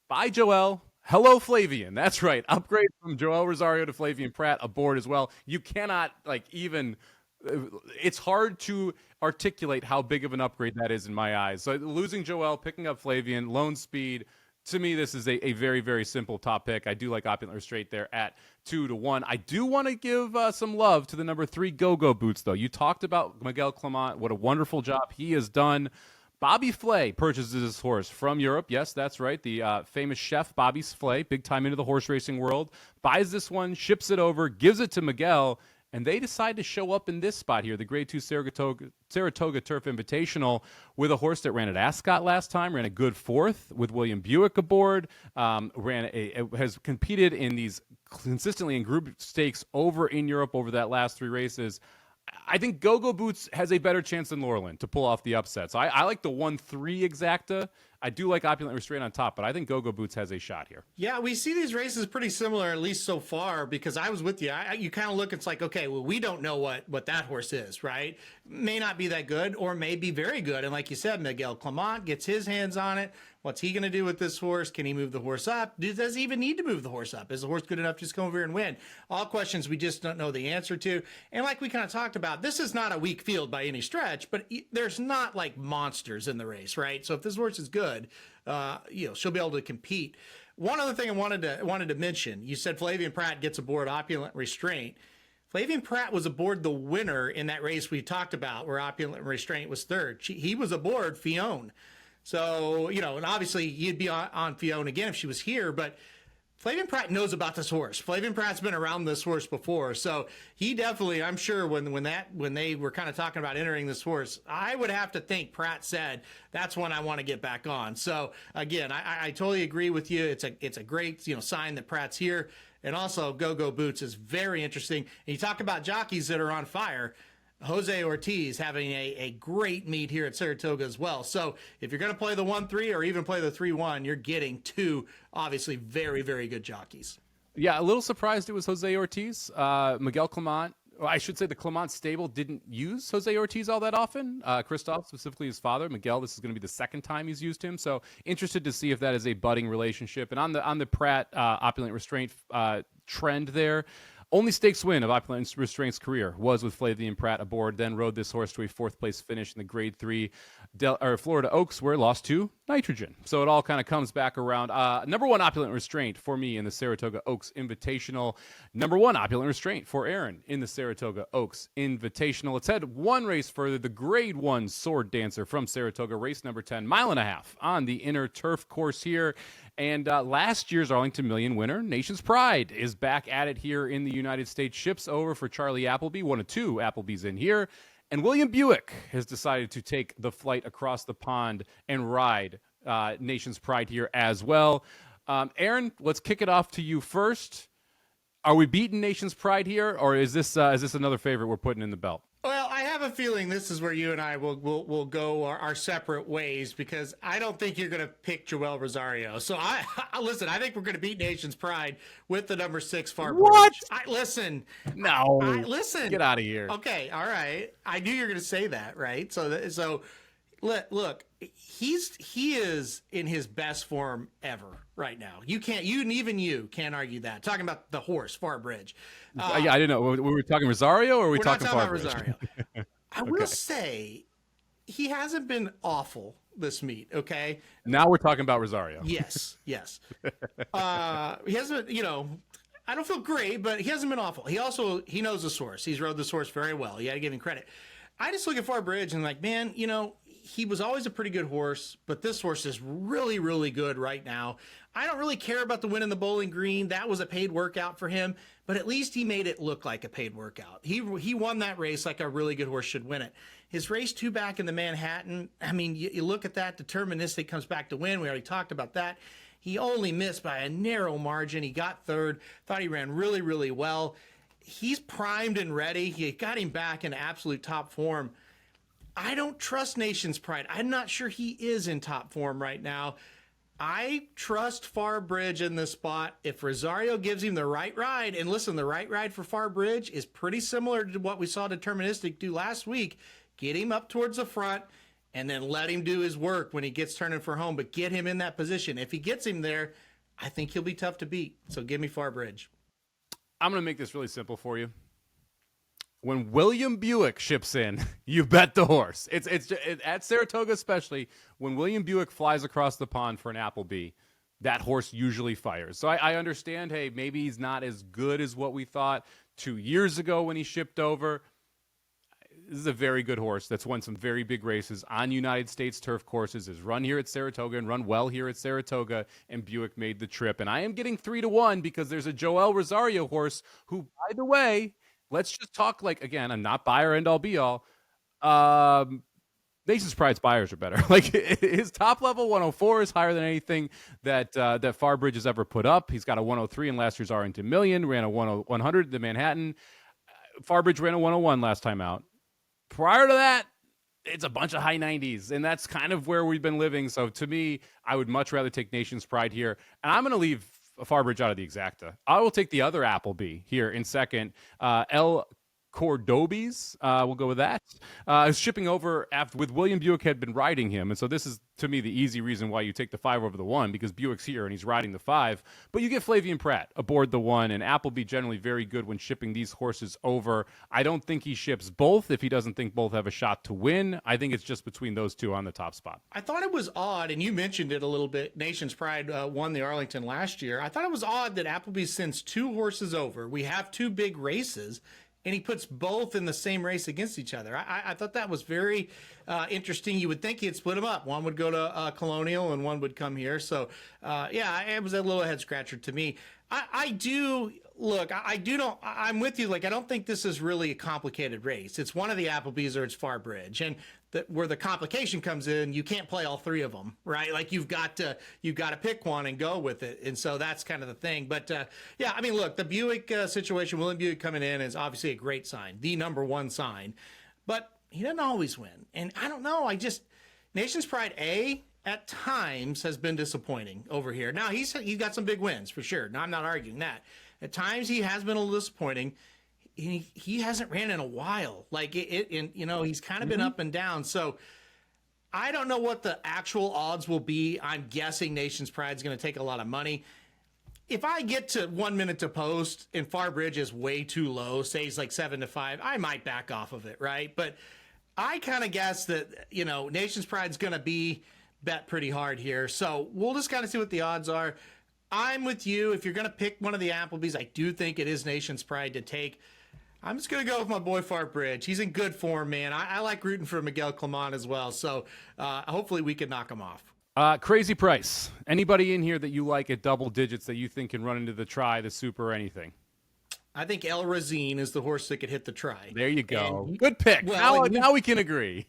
by Joel. Hello, Flavian. That's right. Upgrade from Joel Rosario to Flavian Pratt aboard as well. You cannot even... It's hard to articulate how big of an upgrade that is in my eyes. So losing Joel, picking up Flavian, Lone Speed, to me, this is a very, very simple top pick. I do like Opulent Restraint there at 2 to 1. I do want to give some love to the number 3 Go-Go Boots, though. You talked about Miguel Clement. What a wonderful job he has done. Bobby Flay purchases this horse from Europe. Yes, that's right. The famous chef Bobby Flay, big time into the horse racing world, buys this one, ships it over, gives it to Miguel, and they decide to show up in this spot here, the Grade 2 Saratoga Turf Invitational, with a horse that ran at Ascot last time, ran a good 4th with William Buick aboard, has competed in these consistently in group stakes over in Europe over that last 3 races. I think Go-Go Boots has a better chance than Laurelin to pull off the upset. So I like the 1-3 exacta. I do like Opulent Restraint on top, but I think Go-Go Boots has a shot here. Yeah, we see these races pretty similar, at least so far, because I was with you. You kind of look, it's like, okay, well, we don't know what that horse is, right? May not be that good or may be very good. And like you said, Miguel Clement gets his hands on it. What's he going to do with this horse? Can he move the horse up? Does he even need to move the horse up? Is the horse good enough to just come over here and win? All questions we just don't know the answer to. And like we kind of talked about, this is not a weak field by any stretch, but there's not like monsters in the race, right? So if this horse is good, she'll be able to compete. One other thing I wanted to mention, you said Flavian Pratt gets aboard Opulent Restraint. Flavian Pratt was aboard the winner in that race we talked about where Opulent Restraint was third. He was aboard Fione. So, and obviously he'd be on Fione again if she was here, but Flavian Pratt knows about this horse. Flavian Pratt's been around this horse before. So he definitely, I'm sure when they were kind of talking about entering this horse, I would have to think Pratt said, that's one I want to get back on. So again, I totally agree with you. It's a great, sign that Pratt's here. And also Go-Go Boots is very interesting. And you talk about jockeys that are on fire. Jose Ortiz having a great meet here at Saratoga as well. So if you're going to play the 1-3 or even play the 3-1, you're getting 2 obviously very, very good jockeys. Yeah, a little surprised it was Jose Ortiz. Miguel Clement, I should say the Clement stable didn't use Jose Ortiz all that often. Christoph, specifically his father, Miguel, this is going to be the second time he's used him. So interested to see if that is a budding relationship. And on the Pratt Opulent Restraint trend there, Only stakes win of Opulent Restraint's career was with Flavian Pratt aboard, then rode this horse to a 4th place finish in the Grade 3 Florida Oaks, where it lost to Nitrogen. So it all kind of comes back around. Number 1 Opulent Restraint for me in the Saratoga Oaks Invitational. Number 1 Opulent Restraint for Aaron in the Saratoga Oaks Invitational. Let's head one race further. The Grade 1 Sword Dancer from Saratoga, race number 10, 1.5 miles on the inner turf course here. And last year's Arlington Million winner, Nation's Pride, is back at it here in the United States. Ships over for Charlie Appleby, one of 2 Applebys in here. And William Buick has decided to take the flight across the pond and ride Nation's Pride here as well. Aaron, let's kick it off to you first. Are we beating Nation's Pride here, or is this another favorite we're putting in the belt? Well, I have a feeling this is where you and I will go our separate ways, because I don't think you're going to pick Joel Rosario. So I listen. I think we're going to beat Nation's Pride with the number 6 Far Bridge. What? Listen. No. Listen. Get out of here. Okay. All right. I knew you were going to say that, right? So look, he is in his best form ever right now. You can't argue that. Talking about the horse Far Bridge. Yeah, I didn't know. Were we talking Rosario, or are we talking not talking Far about Bridge? Rosario. I will say he hasn't been awful this meet. Okay. Now we're talking about Rosario. Yes. He hasn't. I don't feel great, but he hasn't been awful. He knows the source. He's rode the source very well. You got to give him credit. I just look at Far Bridge and like, man, he was always a pretty good horse, but this horse is really, really good right now. I don't really care about the win in the Bowling Green. That was a paid workout for him, but at least he made it look like a paid workout. He won that race like a really good horse should win it. His race 2 back in the Manhattan, I mean, you look at that, Deterministic comes back to win. We already talked about that. He only missed by a narrow margin. He got 3rd. Thought he ran really, really well. He's primed and ready. He got him back in absolute top form. I don't trust Nation's Pride. I'm not sure he is in top form right now. I trust Far Bridge in this spot. If Rosario gives him the right ride, and listen, the right ride for Far Bridge is pretty similar to what we saw Deterministic do last week. Get him up towards the front and then let him do his work when he gets turning for home, but get him in that position. If he gets him there, I think he'll be tough to beat. So give me Far Bridge. I'm going to make this really simple for you. When William Buick ships in, you bet the horse. It's at Saratoga, especially when William Buick flies across the pond for an Appleby, that horse usually fires. So I understand, hey, maybe he's not as good as what we thought 2 years ago when he shipped over. This is a very good horse that's won some very big races on United States turf courses, has run here at Saratoga and run well here at Saratoga, and Buick made the trip. And I am getting 3-1 because there's a Joel Rosario horse who, by the way, let's just talk like, again, I'm not buyer end all be all. Nation's Pride's buyers are better. Like his top level 104 is higher than anything that Farbridge has ever put up. He's got a 103 in last year's Arlington Million, ran a 100 in the Manhattan. Farbridge ran a 101 last time out. Prior to that, it's a bunch of high 90s, and that's kind of where we've been living. So to me, I would much rather take Nation's Pride here. And I'm going to leave Farbridge out of the exacta. I will take the other Appleby here in second. El Cordobes, we'll go with that. Shipping over after with William Buick had been riding him, and so this is to me the easy reason why you take the 5 over the 1 because Buick's here and he's riding the 5. But you get Flavian Pratt aboard the 1, and Appleby generally very good when shipping these horses over. I don't think he ships both if he doesn't think both have a shot to win. I think it's just between those two on the top spot. I thought it was odd, and you mentioned it a little bit. Nation's Pride won the Arlington last year. I thought it was odd that Appleby sends 2 horses over. We have 2 big races, and he puts both in the same race against each other. I thought that was very interesting. You would think he'd split them up. One would go to Colonial and one would come here. So, yeah, it was a little head scratcher to me. I'm with you. Like, I don't think this is really a complicated race. It's one of the Applebys or it's Farbridge. And where the complication comes in, you can't play all 3 of them, right? Like you've got to pick one and go with it. And so that's kind of the thing. But yeah, I mean, look, the Buick situation, William Buick coming in is obviously a great sign, the number 1 sign, but he doesn't always win. And I don't know. Nation's Pride at times has been disappointing over here. Now he's got some big wins for sure. Now I'm not arguing that. At times he has been a little disappointing. He hasn't ran in a while. Like he's kind of been up and down. So I don't know what the actual odds will be. I'm guessing Nation's Pride is going to take a lot of money. if I get to 1 minute to post and Farbridge is way too low, say he's like 7-5, I might back off of it, right? But I kind of guess that, Nation's Pride's going to be bet pretty hard here. So we'll just kind of see what the odds are. I'm with you. If you're going to pick one of the Applebee's, I do think it is Nation's Pride to take. I'm just going to go with my boy Farbridge. He's in good form, man. I like rooting for Miguel Clement as well. So hopefully we can knock him off. Crazy price. Anybody in here that you like at double digits that you think can run into the try, the super, or anything? I think El Razine is the horse that could hit the try. There you go. Good pick. Well, now we can agree.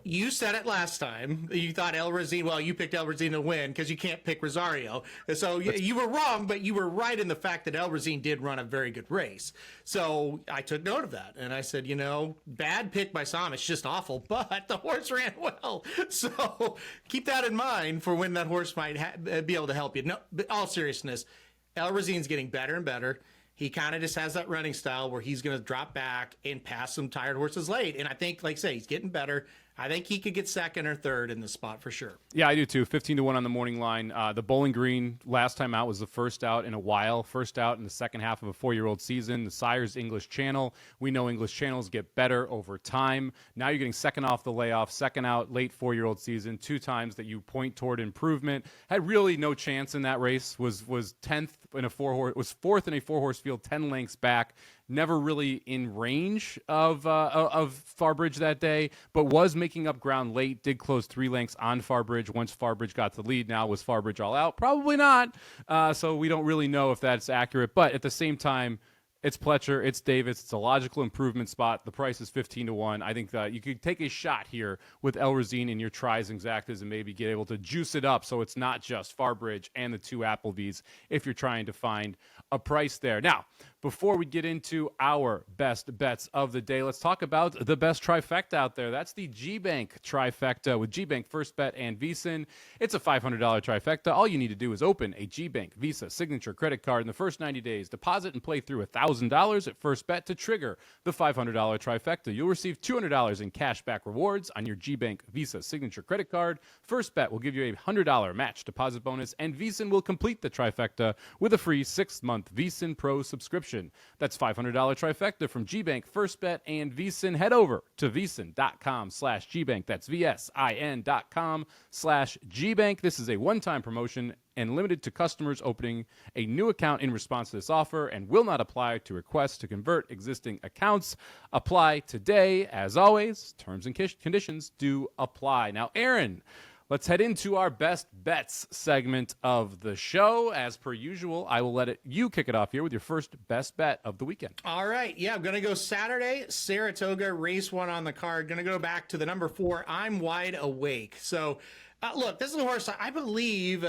You said it last time. You thought El Razine. Well, you picked El Razine to win because you can't pick Rosario. So you were wrong, but you were right in the fact that El Razine did run a very good race. So I took note of that. And I said, bad pick by Somich, just awful, but the horse ran well. So keep that in mind for when that horse might be able to help you. No, but all seriousness, El Razine's getting better and better. He kind of just has that running style where he's going to drop back and pass some tired horses late. And I think, like I say, he's getting better. I think he could get second or third in this spot for sure. Yeah, I do too. 15-1 on the morning line. The Bowling Green last time out was the first out in a while. First out in the second half of a 4-year-old season. The sire's English Channel. We know English Channels get better over time. Now you're getting second off the layoff, second out, late 4-year-old season. 2 times that you point toward improvement. Had really no chance in that race. Was 10th in a 4-horse. Was 4th in a 4-horse field, 10 lengths back. Never really in range of Farbridge that day, but was making up ground late. Did close 3 lengths on Farbridge once Farbridge got the lead. Now was Farbridge all out? Probably not. So we don't really know if that's accurate. But at the same time, it's Pletcher, it's Davis, it's a logical improvement spot. The price is 15-1. I think that you could take a shot here with El Razine in your tries and exactas and maybe get able to juice it up so it's not just Farbridge and the 2 Applebee's if you're trying to find a price there. Now, before we get into our best bets of the day, let's talk about the best trifecta out there. That's the G-Bank trifecta with G-Bank First Bet and VSiN. It's a $500 trifecta. All you need to do is open a G-Bank Visa signature credit card in the first 90 days, deposit and play through $1,000 at First Bet to trigger the $500 trifecta. You'll receive $200 in cash back rewards on your G-Bank Visa signature credit card. First Bet will give you a $100 match deposit bonus, and VSiN will complete the trifecta with a free 6-month VSiN Pro subscription. That's $500 trifecta from G-Bank, First Bet, and VSiN. Head over to vsin.com/Gbank. That's VSIN.com/Gbank. This is a one-time promotion and limited to customers opening a new account in response to this offer and will not apply to requests to convert existing accounts. Apply today. As always, terms and conditions do apply. Now, Aaron, let's head into our best bets segment of the show. As per usual, I will let you kick it off here with your first best bet of the weekend. All right. Yeah, I'm going to go Saturday, Saratoga, race 1 on the card. Going to go back to the number 4, I'm Wide Awake. So, look, this is a horse I believe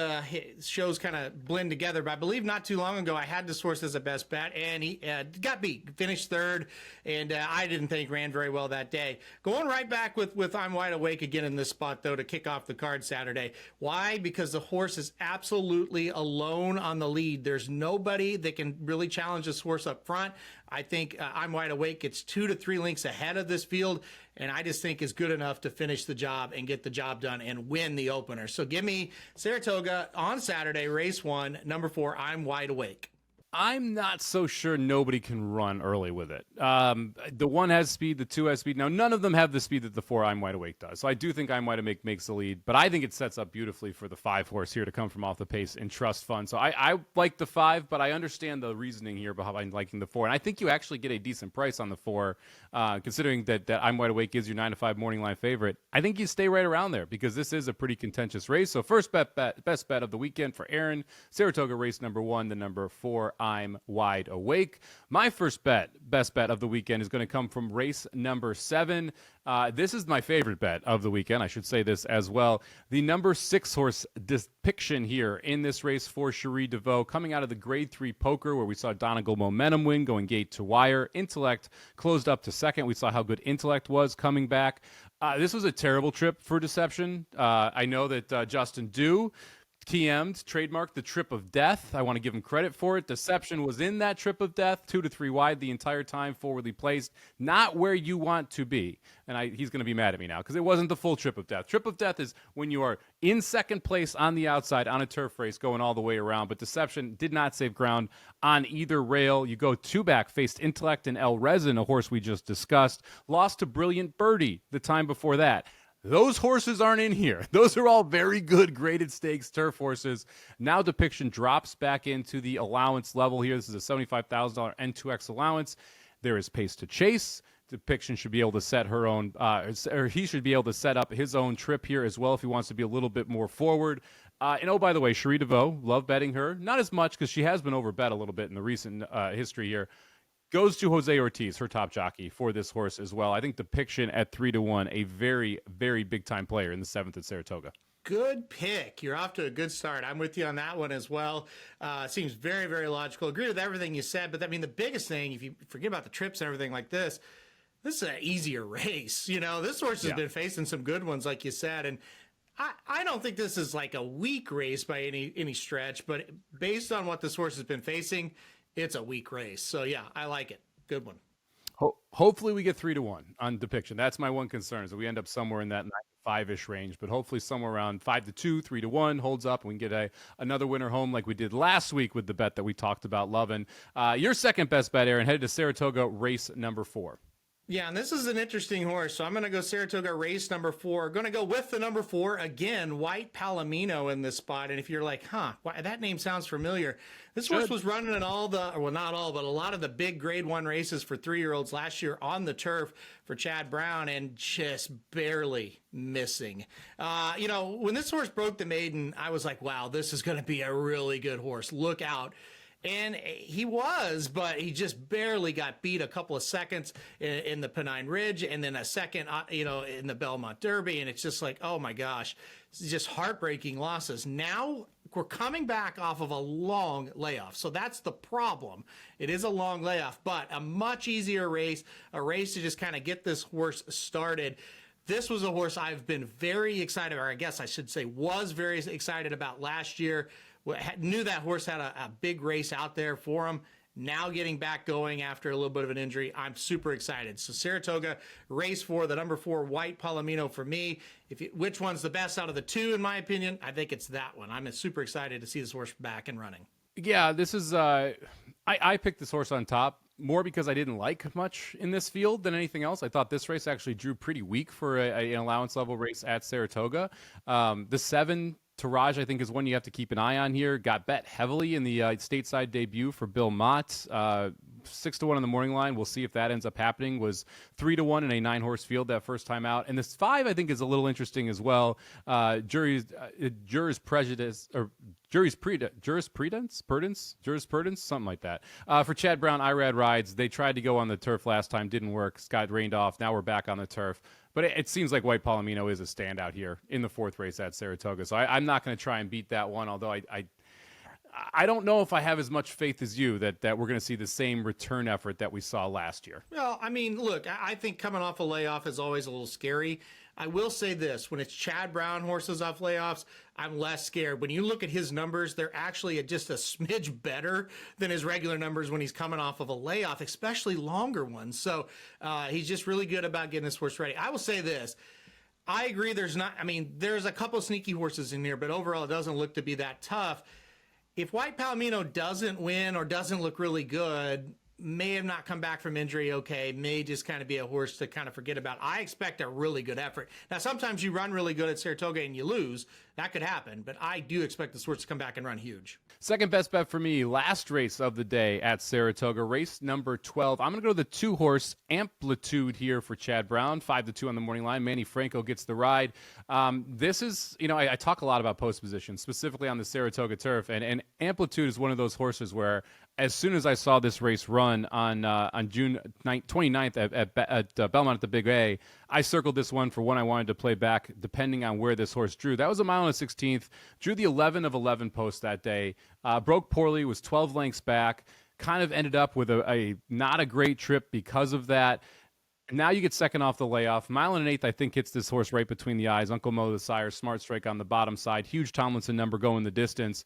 shows kind of blend together, but I believe not too long ago I had this horse as a best bet, and he got beat, finished 3rd, and I didn't think ran very well that day. Going right back with I'm Wide Awake again in this spot, though, to kick off the card Saturday. Why? Because the horse is absolutely alone on the lead. There's nobody that can really challenge this horse up front. I think I'm Wide Awake gets 2 to 3 lengths ahead of this field, and I just think is good enough to finish the job and get the job done and win the opener. So give me Saratoga on Saturday, race 1, number 4, I'm Wide Awake. I'm not so sure nobody can run early with it. The 1 has speed, the 2 has speed. Now, none of them have the speed that the 4 I'm Wide Awake does. So I do think I'm Wide Awake makes the lead, but I think it sets up beautifully for the 5 horse here to come from off the pace and trust fund. So I like the 5, but I understand the reasoning here behind liking the 4. And I think you actually get a decent price on the 4, considering that I'm Wide Awake gives you 9 to 5 morning line favorite. I think you stay right around there because this is a pretty contentious race. So first best bet of the weekend for Aaron, Saratoga race number 1, the number 4, I'm Wide Awake. My first best bet of the weekend is going to come from race number 7. This is my favorite bet of the weekend. I should say this as well. The number 6 horse depiction here in this race for Cherie DeVoe, coming out of the grade 3 poker where we saw Donegal Momentum win, going gate to wire. Intellect closed up to second. We saw how good Intellect was coming back. This was a terrible trip for Deception. I know that Justin Dew TM'd, trademarked the Trip of Death. I want to give him credit for it. Deception was in that Trip of Death, 2 to 3 wide the entire time, forwardly placed, not where you want to be. And he's going to be mad at me now because it wasn't the full Trip of Death. Trip of Death is when you are in second place on the outside on a turf race going all the way around. But Deception did not save ground on either rail. You go 2 back, faced Intellect and El Resin, a horse we just discussed. Lost to Brilliant Birdie the time before that. Those horses aren't in here. Those are all very good graded stakes turf horses. Now Depiction drops back into the allowance level here. This is a $75,000 N2X allowance. There is pace to chase. Depiction should be able to set her own, or he should be able to set up his own trip here as well if he wants to be a little bit more forward. And oh, by the way, Cherie DeVoe, love betting her. Not as much because she has been overbet a little bit in the recent history here. Goes to Jose Ortiz, her top jockey, for this horse as well. I think Depiction at 3-1, a very, very big-time player in the 7th at Saratoga. Good pick. You're off to a good start. I'm with you on that one as well. Seems very, very logical. Agree with everything you said, but I mean, the biggest thing, if you forget about the trips and everything like this is an easier race. You know, this horse has been facing some good ones, like you said, and I don't think this is like a weak race by any stretch, but based on what this horse has been facing, it's a weak race. So, yeah, I like it. Good one. Hopefully we get 3-1 on Depiction. That's my one concern, is that we end up somewhere in that 9-5-ish range, but hopefully somewhere around 5-2, 3-1 holds up, and we can get another winner home like we did last week with the bet that we talked about loving. Your second best bet, Aaron, headed to Saratoga, race number 4. Yeah, and this is an interesting horse. So I'm going to go Saratoga race number 4. Going to go with the number 4 again, White Palomino in this spot. And if you're like, that name sounds familiar. This horse was running in all the, well, not all, but a lot of the big grade 1 races for 3-year-olds last year on the turf for Chad Brown and just barely missing. When this horse broke the maiden, I was like, wow, this is going to be a really good horse. Look out. And he was, but he just barely got beat a couple of seconds in the Pennine Ridge and then a second, in the Belmont Derby. And it's just like, oh my gosh, it's just heartbreaking losses. Now we're coming back off of a long layoff. So that's the problem. It is a long layoff, but a much easier race, a race to just kind of get this horse started. This was a horse I've been very excited, or I guess I should say was very excited about last year. Knew that horse had a big race out there for him. Now getting back going after a little bit of an injury. I'm super excited. So Saratoga, race 4, the number 4, White Palomino for me. Which one's the best out of the 2, in my opinion? I think it's that one. I'm super excited to see this horse back and running. Yeah, this is, I picked this horse on top more because I didn't like much in this field than anything else. I thought this race actually drew pretty weak for an allowance level race at Saratoga. The 7, Taraj, I think, is one you have to keep an eye on here. Got bet heavily in the stateside debut for Bill Mott. 6-1 on the morning line. We'll see if that ends up happening. Was 3-1 in a 9-horse field that first time out. And this 5, I think, is a little interesting as well. Jurisprudence, something like that. For Chad Brown, IRAD rides. They tried to go on the turf last time, didn't work. Got rained off. Now we're back on the turf. But it seems like White Palomino is a standout here in the 4th race at Saratoga. So I'm not going to try and beat that one, although I don't know if I have as much faith as you that we're going to see the same return effort that we saw last year. Well, I mean, look, I think coming off a layoff is always a little scary. I will say this, when it's Chad Brown horses off layoffs, I'm less scared. When you look at his numbers, they're actually just a smidge better than his regular numbers when he's coming off of a layoff, especially longer ones. So he's just really good about getting this horse ready. I will say this. I agree there's a couple sneaky horses in here, but overall it doesn't look to be that tough. If White Palomino doesn't win or doesn't look really good, may have not come back from injury, okay, may just kind of be a horse to kind of forget about. I expect a really good effort. Now, sometimes you run really good at Saratoga and you lose. That could happen, but I do expect this horse to come back and run huge. Second best bet for me, last race of the day at Saratoga, race number 12. I'm going to go to the 2-horse Amplitude here for Chad Brown, 5-2 on the morning line. Manny Franco gets the ride. This is, I talk a lot about post position, specifically on the Saratoga turf, and Amplitude is one of those horses where as soon as I saw this race run on June 29th at Belmont at the Big A, I circled this one for one I wanted to play back depending on where this horse drew. That was a mile and a 16th. Drew the 11 of 11 post that day. Broke poorly, was 12 lengths back. Kind of ended up with a not a great trip because of that. Now you get second off the layoff. Mile and an eighth, I think, hits this horse right between the eyes. Uncle Mo, the sire, smart strike on the bottom side. Huge Tomlinson number going the distance.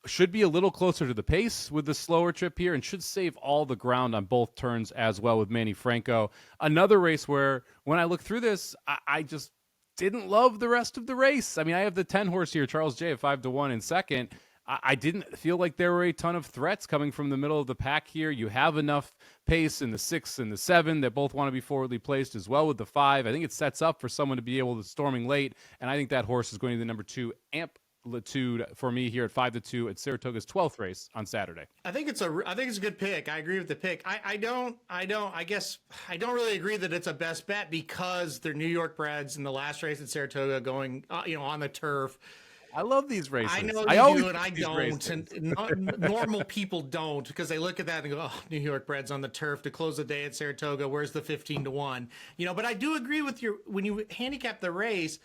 Should be a little closer to the pace with the slower trip here and should save all the ground on both turns as well with Manny Franco. Another race where when I look through this, I just didn't love the rest of the race. I mean, I have the 10 horse here, Charles J at 5-1 in second. I didn't feel like there were a ton of threats coming from the middle of the pack here. You have enough pace in the 6 and the 7 that both want to be forwardly placed as well with the 5. I think it sets up for someone to be able to storming late, and I think that horse is going to be the number 2 Amplitude for me here at 5-2 at Saratoga's 12th race on Saturday. I think it's a good pick. I agree with the pick. I don't really agree that it's a best bet because they're New York breds in the last race at Saratoga going, on the turf. I love these races. I know you do, and I don't. Races. And normal people don't because they look at that and go, "Oh, New York breds on the turf to close the day at Saratoga. Where's the 15-1?" But I do agree with when you handicap the race,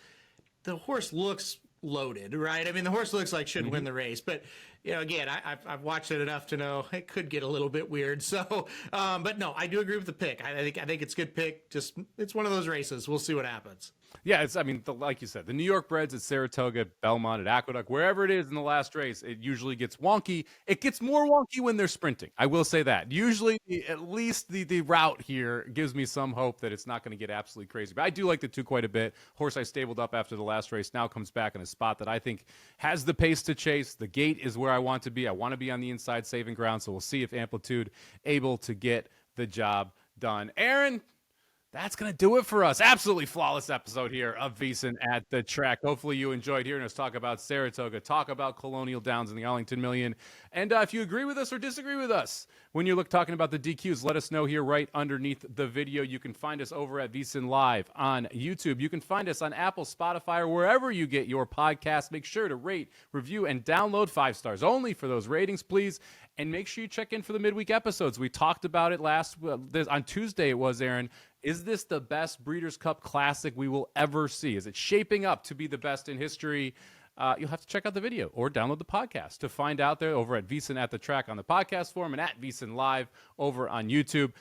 the horse looks loaded, right? I mean, the horse looks like should win the race, but again, I've watched it enough to know it could get a little bit weird. So, but no, I do agree with the pick. I think it's a good pick. Just it's one of those races. We'll see what happens. Yeah, like you said, the New York breds at Saratoga, Belmont, at Aqueduct, wherever it is in the last race, it usually gets wonky. It gets more wonky when they're sprinting. I will say that. Usually, at least the route here gives me some hope that it's not going to get absolutely crazy. But I do like the 2 quite a bit. Horse I stabled up after the last race now comes back in a spot that I think has the pace to chase. The gate is where I want to be. I want to be on the inside saving ground, so we'll see if Amplitude able to get the job done. Aaron, that's going to do it for us. Absolutely flawless episode here of VSiN at the Track. Hopefully you enjoyed hearing us talk about Saratoga, talk about Colonial Downs and the Arlington Million. And if you agree with us or disagree with us when you're talking about the DQs, let us know here right underneath the video. You can find us over at VSiN Live on YouTube. You can find us on Apple, Spotify, or wherever you get your podcasts. Make sure to rate, review, and download 5 stars only for those ratings, please. And make sure you check in for the midweek episodes. We talked about it on Tuesday. It was, Aaron. Is this the best Breeders' Cup Classic we will ever see? Is it shaping up to be the best in history? You'll have to check out the video or download the podcast to find out there over at VSiN at the Track on the podcast forum and at VSiN Live over on YouTube.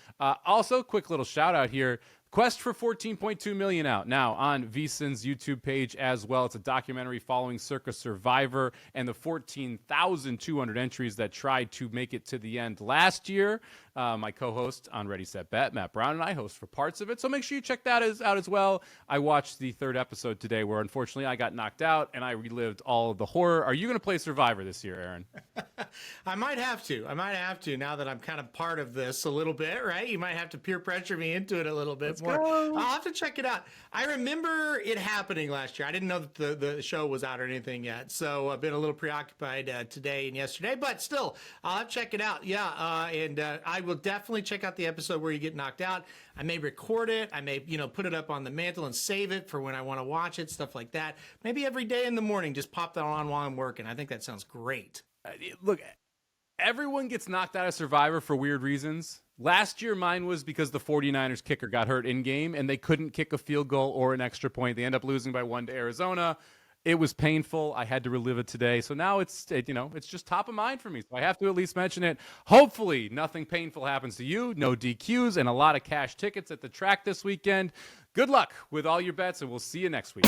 Also, quick little shout out here. Quest for 14.2 million out now on VSiN's YouTube page as well. It's a documentary following Circa Survivor and the 14,200 entries that tried to make it to the end last year. My co-host on Ready, Set, Bet, Matt Brown, and I host for parts of it. So make sure you check that out as well. I watched the 3rd episode today where unfortunately I got knocked out and I relived all of the horror. Are you going to play Survivor this year, Aaron? I might have to now that I'm kind of part of this a little bit, right? You might have to peer pressure me into it a little bit more. I'll have to check it out. I remember it happening last year. I didn't know that the show was out or anything yet. So I've been a little preoccupied today and yesterday, but still, I'll have to check it out. Yeah. And I will definitely check out the episode where you get knocked out. I may record it. I may, put it up on the mantle and save it for when I want to watch it, stuff like that. Maybe every day in the morning, just pop that on while I'm working. I think that sounds great. Look, everyone gets knocked out of Survivor for weird reasons. Last year, mine was because the 49ers kicker got hurt in-game, and they couldn't kick a field goal or an extra point. They end up losing by 1 to Arizona. It was painful. I had to relive it today. So now it's just top of mind for me. So I have to at least mention it. Hopefully nothing painful happens to you. No DQs and a lot of cash tickets at the track this weekend. Good luck with all your bets, and we'll see you next week.